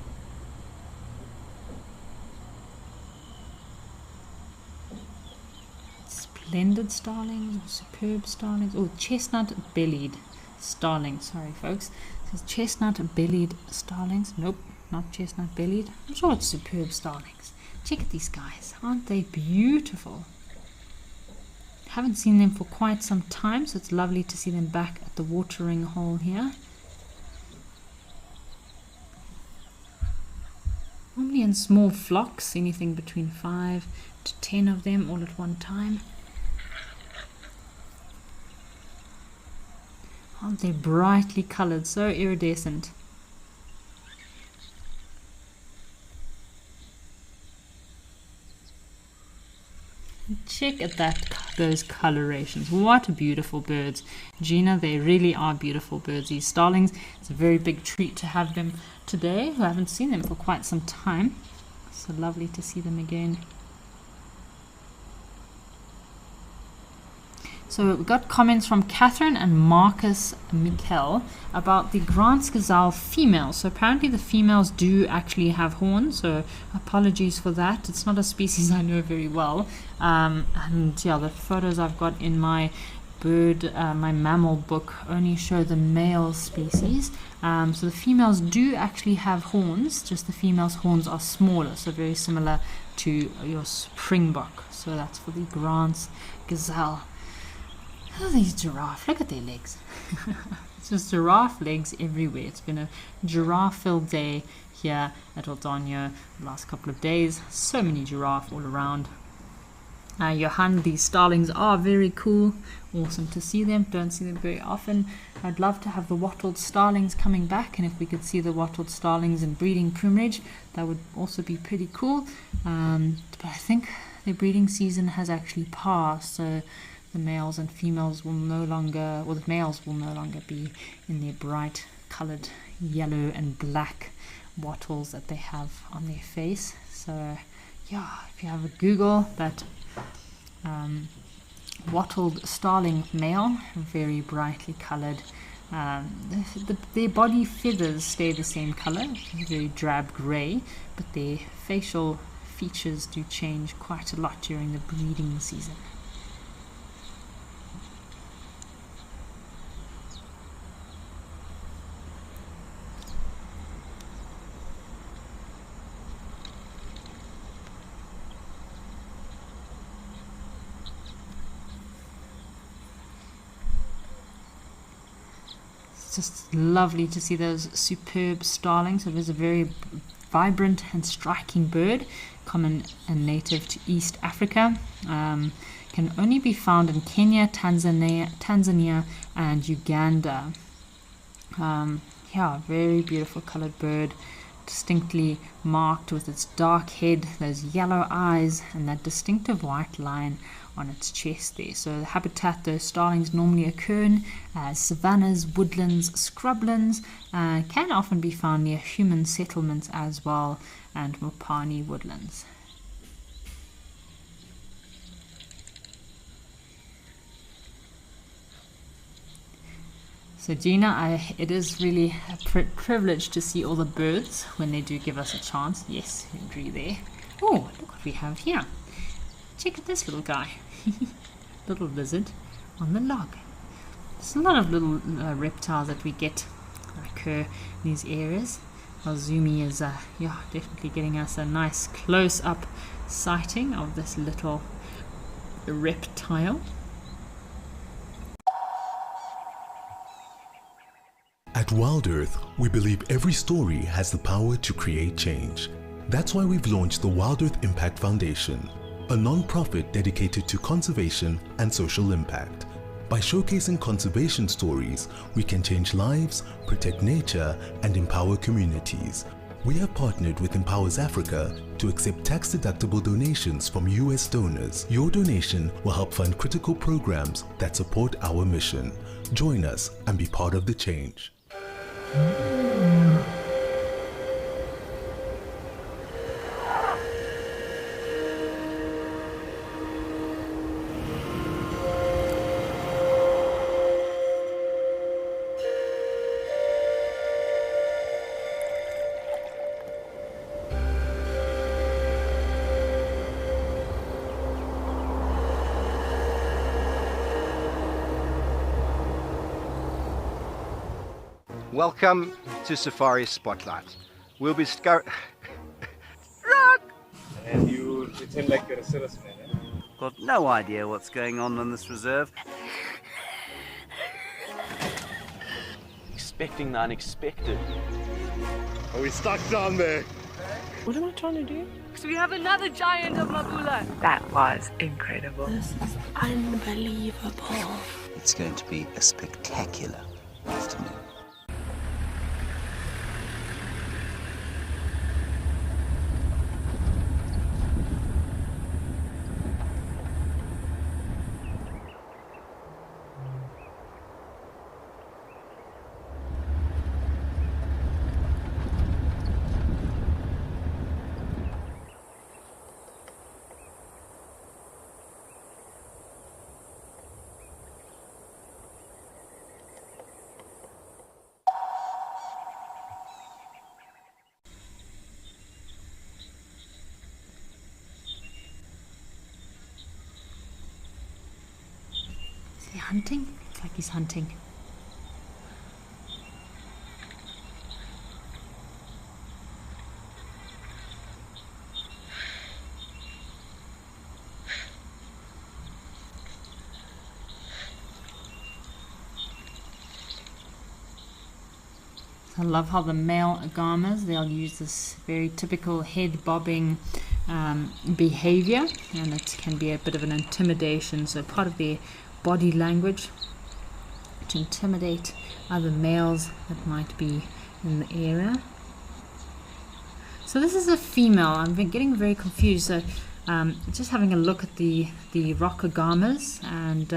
Splendid starlings, superb starlings. Oh, chestnut-bellied starlings. Sorry, folks. It says chestnut-bellied starlings. Nope, not chestnut-bellied. I'm sure it's superb starlings. Check out these guys. Aren't they beautiful? Haven't seen them for quite some time, so it's lovely to see them back at the watering hole here. Normally in small flocks, anything between 5 to 10 of them all at one time. Aren't they brightly colored, so iridescent. Check at those colorations. What beautiful birds. Gina, they really are beautiful birds, these starlings. It's a very big treat to have them today. I haven't seen them for quite some time. So lovely to see them again. So we got comments from Catherine and Marcus Mikkel about the Grant's gazelle females. So apparently the females do actually have horns, so apologies for that. It's not a species I know very well. And yeah, the photos I've got in my my mammal book only show the male species. So the females do actually have horns, just the females' horns are smaller, so very similar to your springbok. So that's for the Grant's gazelle. Oh, these giraffe, look at their legs. It's just giraffe legs everywhere. It's been a giraffe-filled day here at Oldonyo the last couple of days. So many giraffe all around. Johan, these starlings are very cool. Awesome to see them. Don't see them very often. I'd love to have the wattled starlings coming back, and if we could see the wattled starlings in breeding plumage, that would also be pretty cool. But I think the breeding season has actually passed, so the males and females will no longer, or the males will no longer be in their bright colored yellow and black wattles that they have on their face. So yeah, if you have a Google that wattled starling male, very brightly colored. Their body feathers stay the same color, very drab grey, but their facial features do change quite a lot during the breeding season. It's just lovely to see those superb starlings. It is a very vibrant and striking bird, common and native to East Africa. Can only be found in Kenya, Tanzania and Uganda. Yeah, very beautiful colored bird, distinctly marked with its dark head, those yellow eyes, and that distinctive white line on its chest there. So the habitat those starlings normally occur in savannas, woodlands, scrublands, can often be found near human settlements as well, and Mopani woodlands. So Gina, it is really a privilege to see all the birds when they do give us a chance. Yes, Henry there. Oh, look what we have here. Check out this little guy. Little lizard on the log. There's a lot of little reptiles that we get occur in these areas. Our Zoomy is definitely getting us a nice close-up sighting of this little reptile. At Wild Earth, we believe every story has the power to create change. That's why we've launched the Wild Earth Impact Foundation, a non-profit dedicated to conservation and social impact. By showcasing conservation stories, we can change lives, protect nature, and empower communities. We have partnered with Empowers Africa to accept tax-deductible donations from US donors. Your donation will help fund critical programs that support our mission. Join us and be part of the change. Welcome to Safari Spotlight. We'll be And you pretend like you're a salesman, eh? Got no idea what's going on this reserve. Expecting the unexpected. Are we stuck down there? What am I trying to do? So we have another giant of Mabula. That was incredible. This is unbelievable. It's going to be a spectacular afternoon. Is he hunting? It's like he's hunting. I love how the male agamas, they'll use this very typical head bobbing behavior, and it can be a bit of an intimidation, so part of their body language to intimidate other males that might be in the area. So this is a female. I'm getting very confused. So just having a look at the rock agamas, and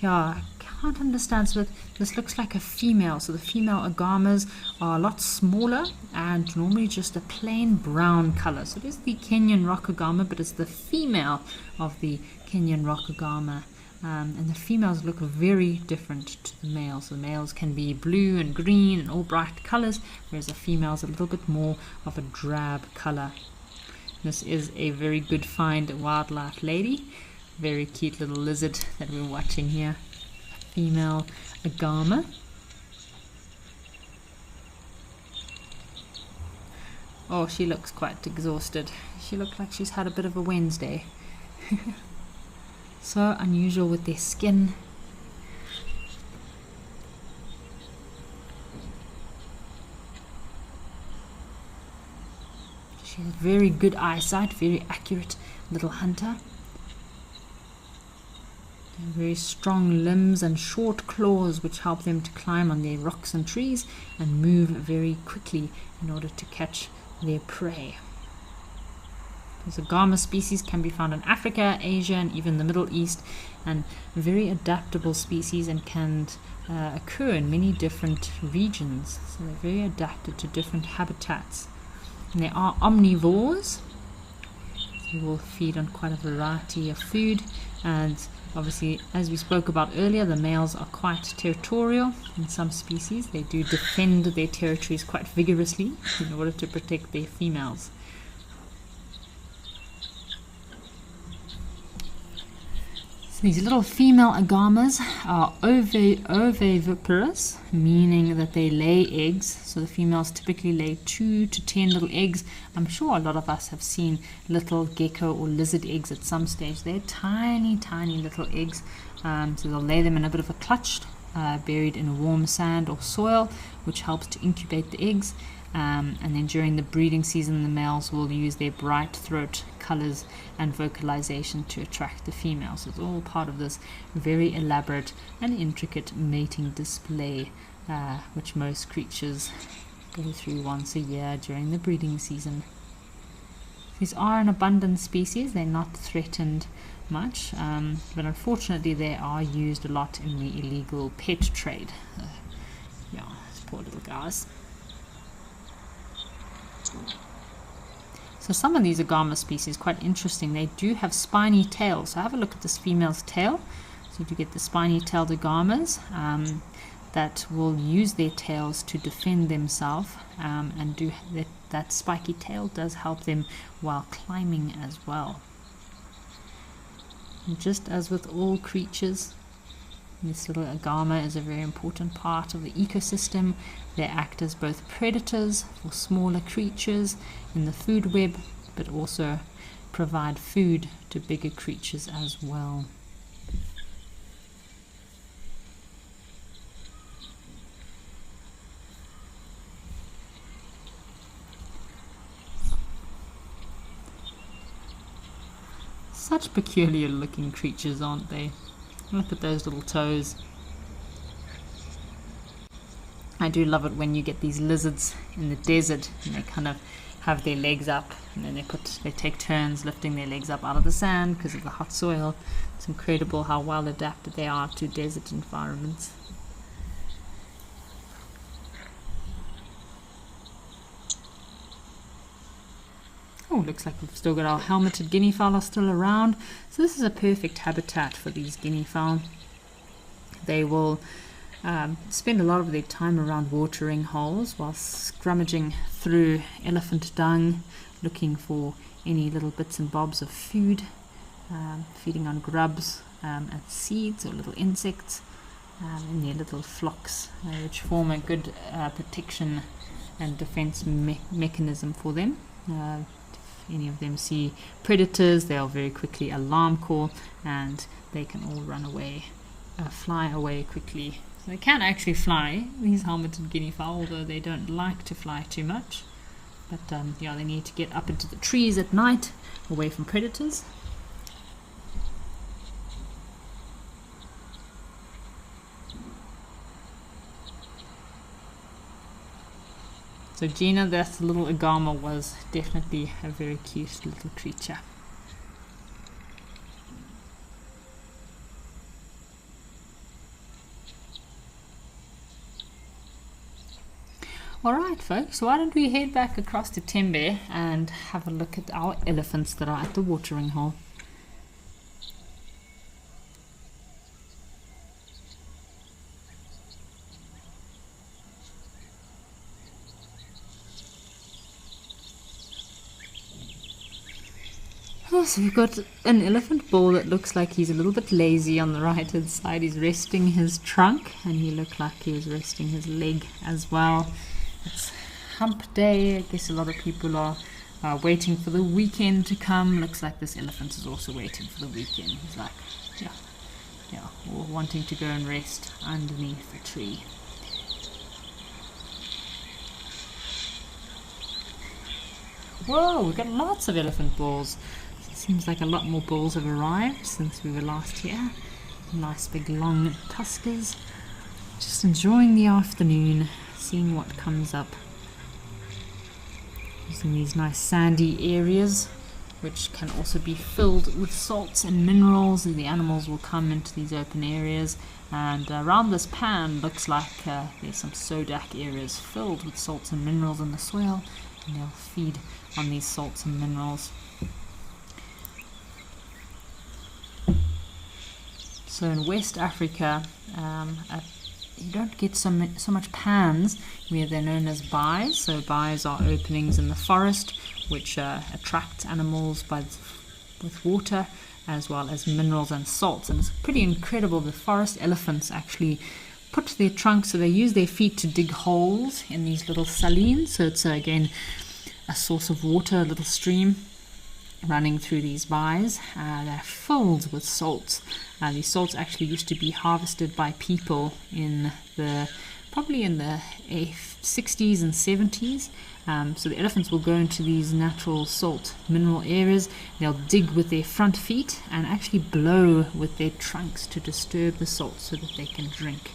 yeah, I can't understand. So this looks like a female. So the female agamas are a lot smaller and normally just a plain brown color. So it is the Kenyan rock agama, but it's the female of the Kenyan rock agama. And the females look very different to the males. The males can be blue and green and all bright colors, whereas the females a little bit more of a drab color. This is a very good find wildlife lady. Very cute little lizard that we're watching here. Female agama. Oh, she looks quite exhausted. She looks like she's had a bit of a Wednesday. So unusual with their skin. She has very good eyesight, very accurate little hunter. And very strong limbs and short claws which help them to climb on their rocks and trees and move very quickly in order to catch their prey. These agama species can be found in Africa, Asia, and even the Middle East, and very adaptable species and can occur in many different regions. So they're very adapted to different habitats. And they are omnivores. They will feed on quite a variety of food, and obviously, as we spoke about earlier, the males are quite territorial. In some species, they do defend their territories quite vigorously in order to protect their females. So these little female agamas are oviviparous, meaning that they lay eggs. So the females typically lay 2 to 10 little eggs. I'm sure a lot of us have seen little gecko or lizard eggs at some stage. They're tiny, tiny little eggs. So they'll lay them in a bit of a clutch, buried in warm sand or soil, which helps to incubate the eggs. And then during the breeding season, the males will use their bright throat colors and vocalization to attract the females. So it's all part of this very elaborate and intricate mating display, which most creatures go through once a year during the breeding season. These are an abundant species. They're not threatened much, but unfortunately they are used a lot in the illegal pet trade. Yeah, these poor little guys. So some of these agama species, quite interesting, they do have spiny tails. So have a look at this female's tail. So you get the spiny tailed agamas that will use their tails to defend themselves, and do that spiky tail does help them while climbing as well. And just as with all creatures, this little agama is a very important part of the ecosystem. They act as both predators for smaller creatures in the food web, but also provide food to bigger creatures as well. Such peculiar looking creatures, aren't they? Look at those little toes. I do love it when you get these lizards in the desert and they kind of have their legs up, and then they take turns lifting their legs up out of the sand because of the hot soil. It's incredible how well adapted they are to desert environments. Oh, looks like we've still got our helmeted guinea fowl are still around. So this is a perfect habitat for these guinea fowl. They will spend a lot of their time around watering holes while scrummaging through elephant dung, looking for any little bits and bobs of food, feeding on grubs and seeds or little insects in their little flocks, which form a good protection and defense mechanism for them. If any of them see predators, they'll very quickly alarm call and they can all run away, fly away quickly. So they can actually fly, these helmeted guinea fowl, although they don't like to fly too much. But yeah, they need to get up into the trees at night, away from predators. So Gina, that little agama, was definitely a very cute little creature. Alright folks, why don't we head back across to Tembe and have a look at our elephants that are at the watering hole. Oh, so we've got an elephant bull that looks like he's a little bit lazy on the right hand side. He's resting his trunk, and he looked like he was resting his leg as well. It's hump day. I guess a lot of people are waiting for the weekend to come. Looks like this elephant is also waiting for the weekend. He's like, yeah, wanting to go and rest underneath a tree. Whoa, we've got lots of elephant bulls. Seems like a lot more bulls have arrived since we were last here. Nice big long tuskers. Just enjoying the afternoon, seeing what comes up. Using these nice sandy areas, which can also be filled with salts and minerals, and the animals will come into these open areas. And around this pan looks like there's some sodak areas filled with salts and minerals in the soil, and they'll feed on these salts and minerals. So in West Africa, you don't get so much pans where they're known as bays. So bays are openings in the forest which attract animals with water as well as minerals and salts. And it's pretty incredible. The forest elephants actually put their trunks, so they use their feet to dig holes in these little salines. So it's again a source of water, a little stream running through these bays. They're filled with salts. These salts actually used to be harvested by people probably in the 60s and 70s. So the elephants will go into these natural salt mineral areas. They'll dig with their front feet and actually blow with their trunks to disturb the salt so that they can drink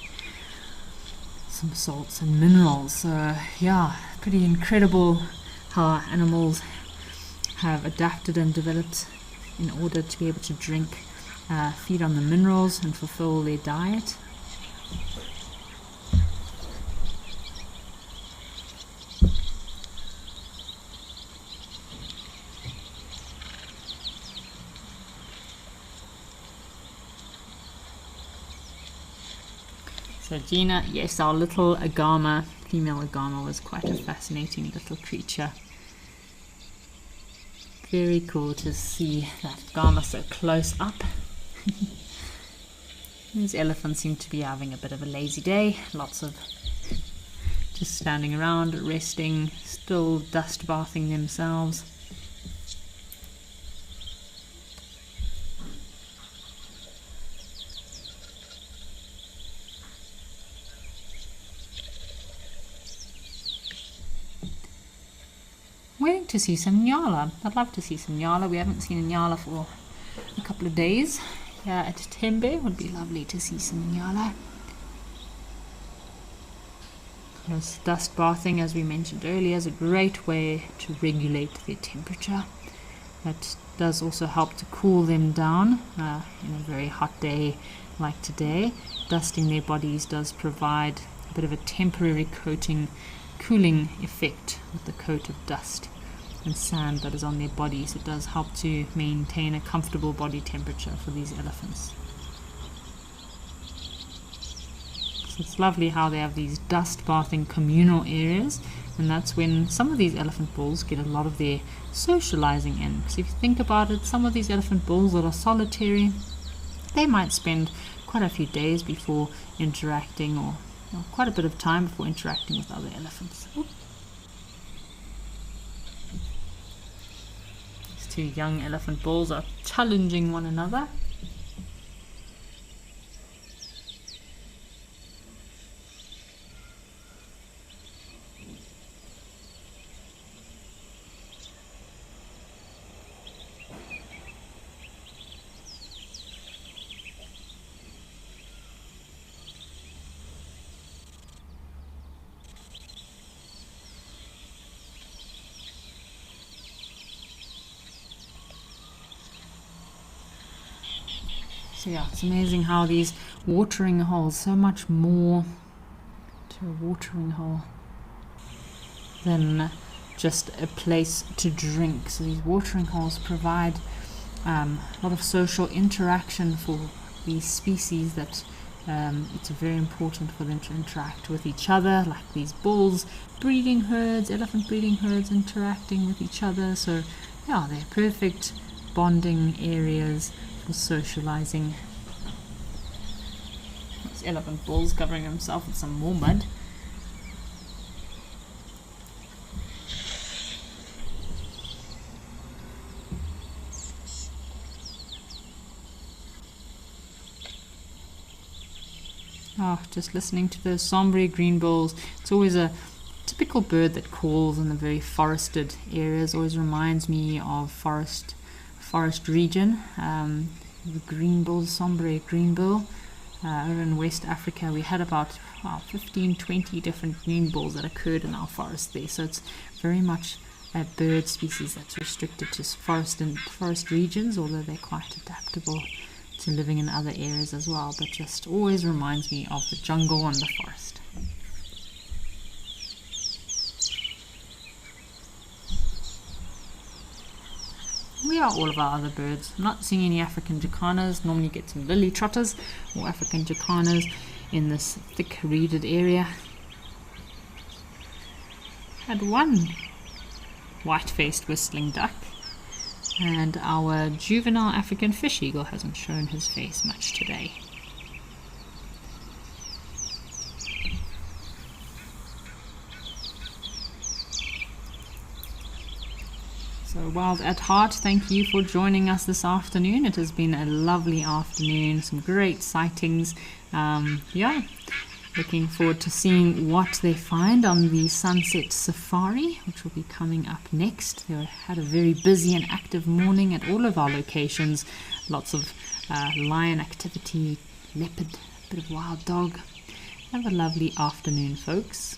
some salts and minerals. So yeah, pretty incredible how animals have adapted and developed in order to be able to drink, feed on the minerals and fulfill their diet. So Gina, yes, our little agama, female agama, was quite a fascinating little creature. Very cool to see that agama so close up. These elephants seem to be having a bit of a lazy day. Lots of just standing around, resting, still dust bathing themselves. Waiting to see some nyala. I'd love to see some nyala. We haven't seen a nyala for a couple of days. Yeah, at Tembe would be lovely to see some nyala. This dust bathing, as we mentioned earlier, is a great way to regulate their temperature. That does also help to cool them down in a very hot day like today. Dusting their bodies does provide a bit of a temporary cooling effect with the coat of dust and sand that is on their bodies. It does help to maintain a comfortable body temperature for these elephants. So it's lovely how they have these dust bathing communal areas, and that's when some of these elephant bulls get a lot of their socializing in. Because if you think about it, some of these elephant bulls that are solitary, they might spend quite a few days before interacting, or quite a bit of time before interacting with other elephants. These two young elephant bulls are challenging one another. So yeah, it's amazing how these watering holes, so much more to a watering hole than just a place to drink. So these watering holes provide a lot of social interaction for these species that it's very important for them to interact with each other, like these bulls breeding herds, elephant breeding herds interacting with each other. So yeah, they're perfect bonding areas for socializing. This elephant bull's covering himself with some more mud. Just listening to those sombre green bulls. It's always a typical bird that calls in the very forested areas. Always reminds me of forest region. The green bull, sombre green bull. Over in West Africa, we had about 15-20 different green bulls that occurred in our forest there. So it's very much a bird species that's restricted to forest regions, although they're quite adaptable to living in other areas as well. But just always reminds me of the jungle and the forest. We are all of our other birds. I'm not seeing any African jacanas. Normally you get some lily trotters or African jacanas in this thick reeded area. Had one white-faced whistling duck, and our juvenile African fish eagle hasn't shown his face much today. So Wild at Heart, thank you for joining us this afternoon. It has been a lovely afternoon, some great sightings. Looking forward to seeing what they find on the sunset safari, which will be coming up next. They had a very busy and active morning at all of our locations. Lots of lion activity, leopard, a bit of wild dog. Have a lovely afternoon, folks.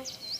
Bye.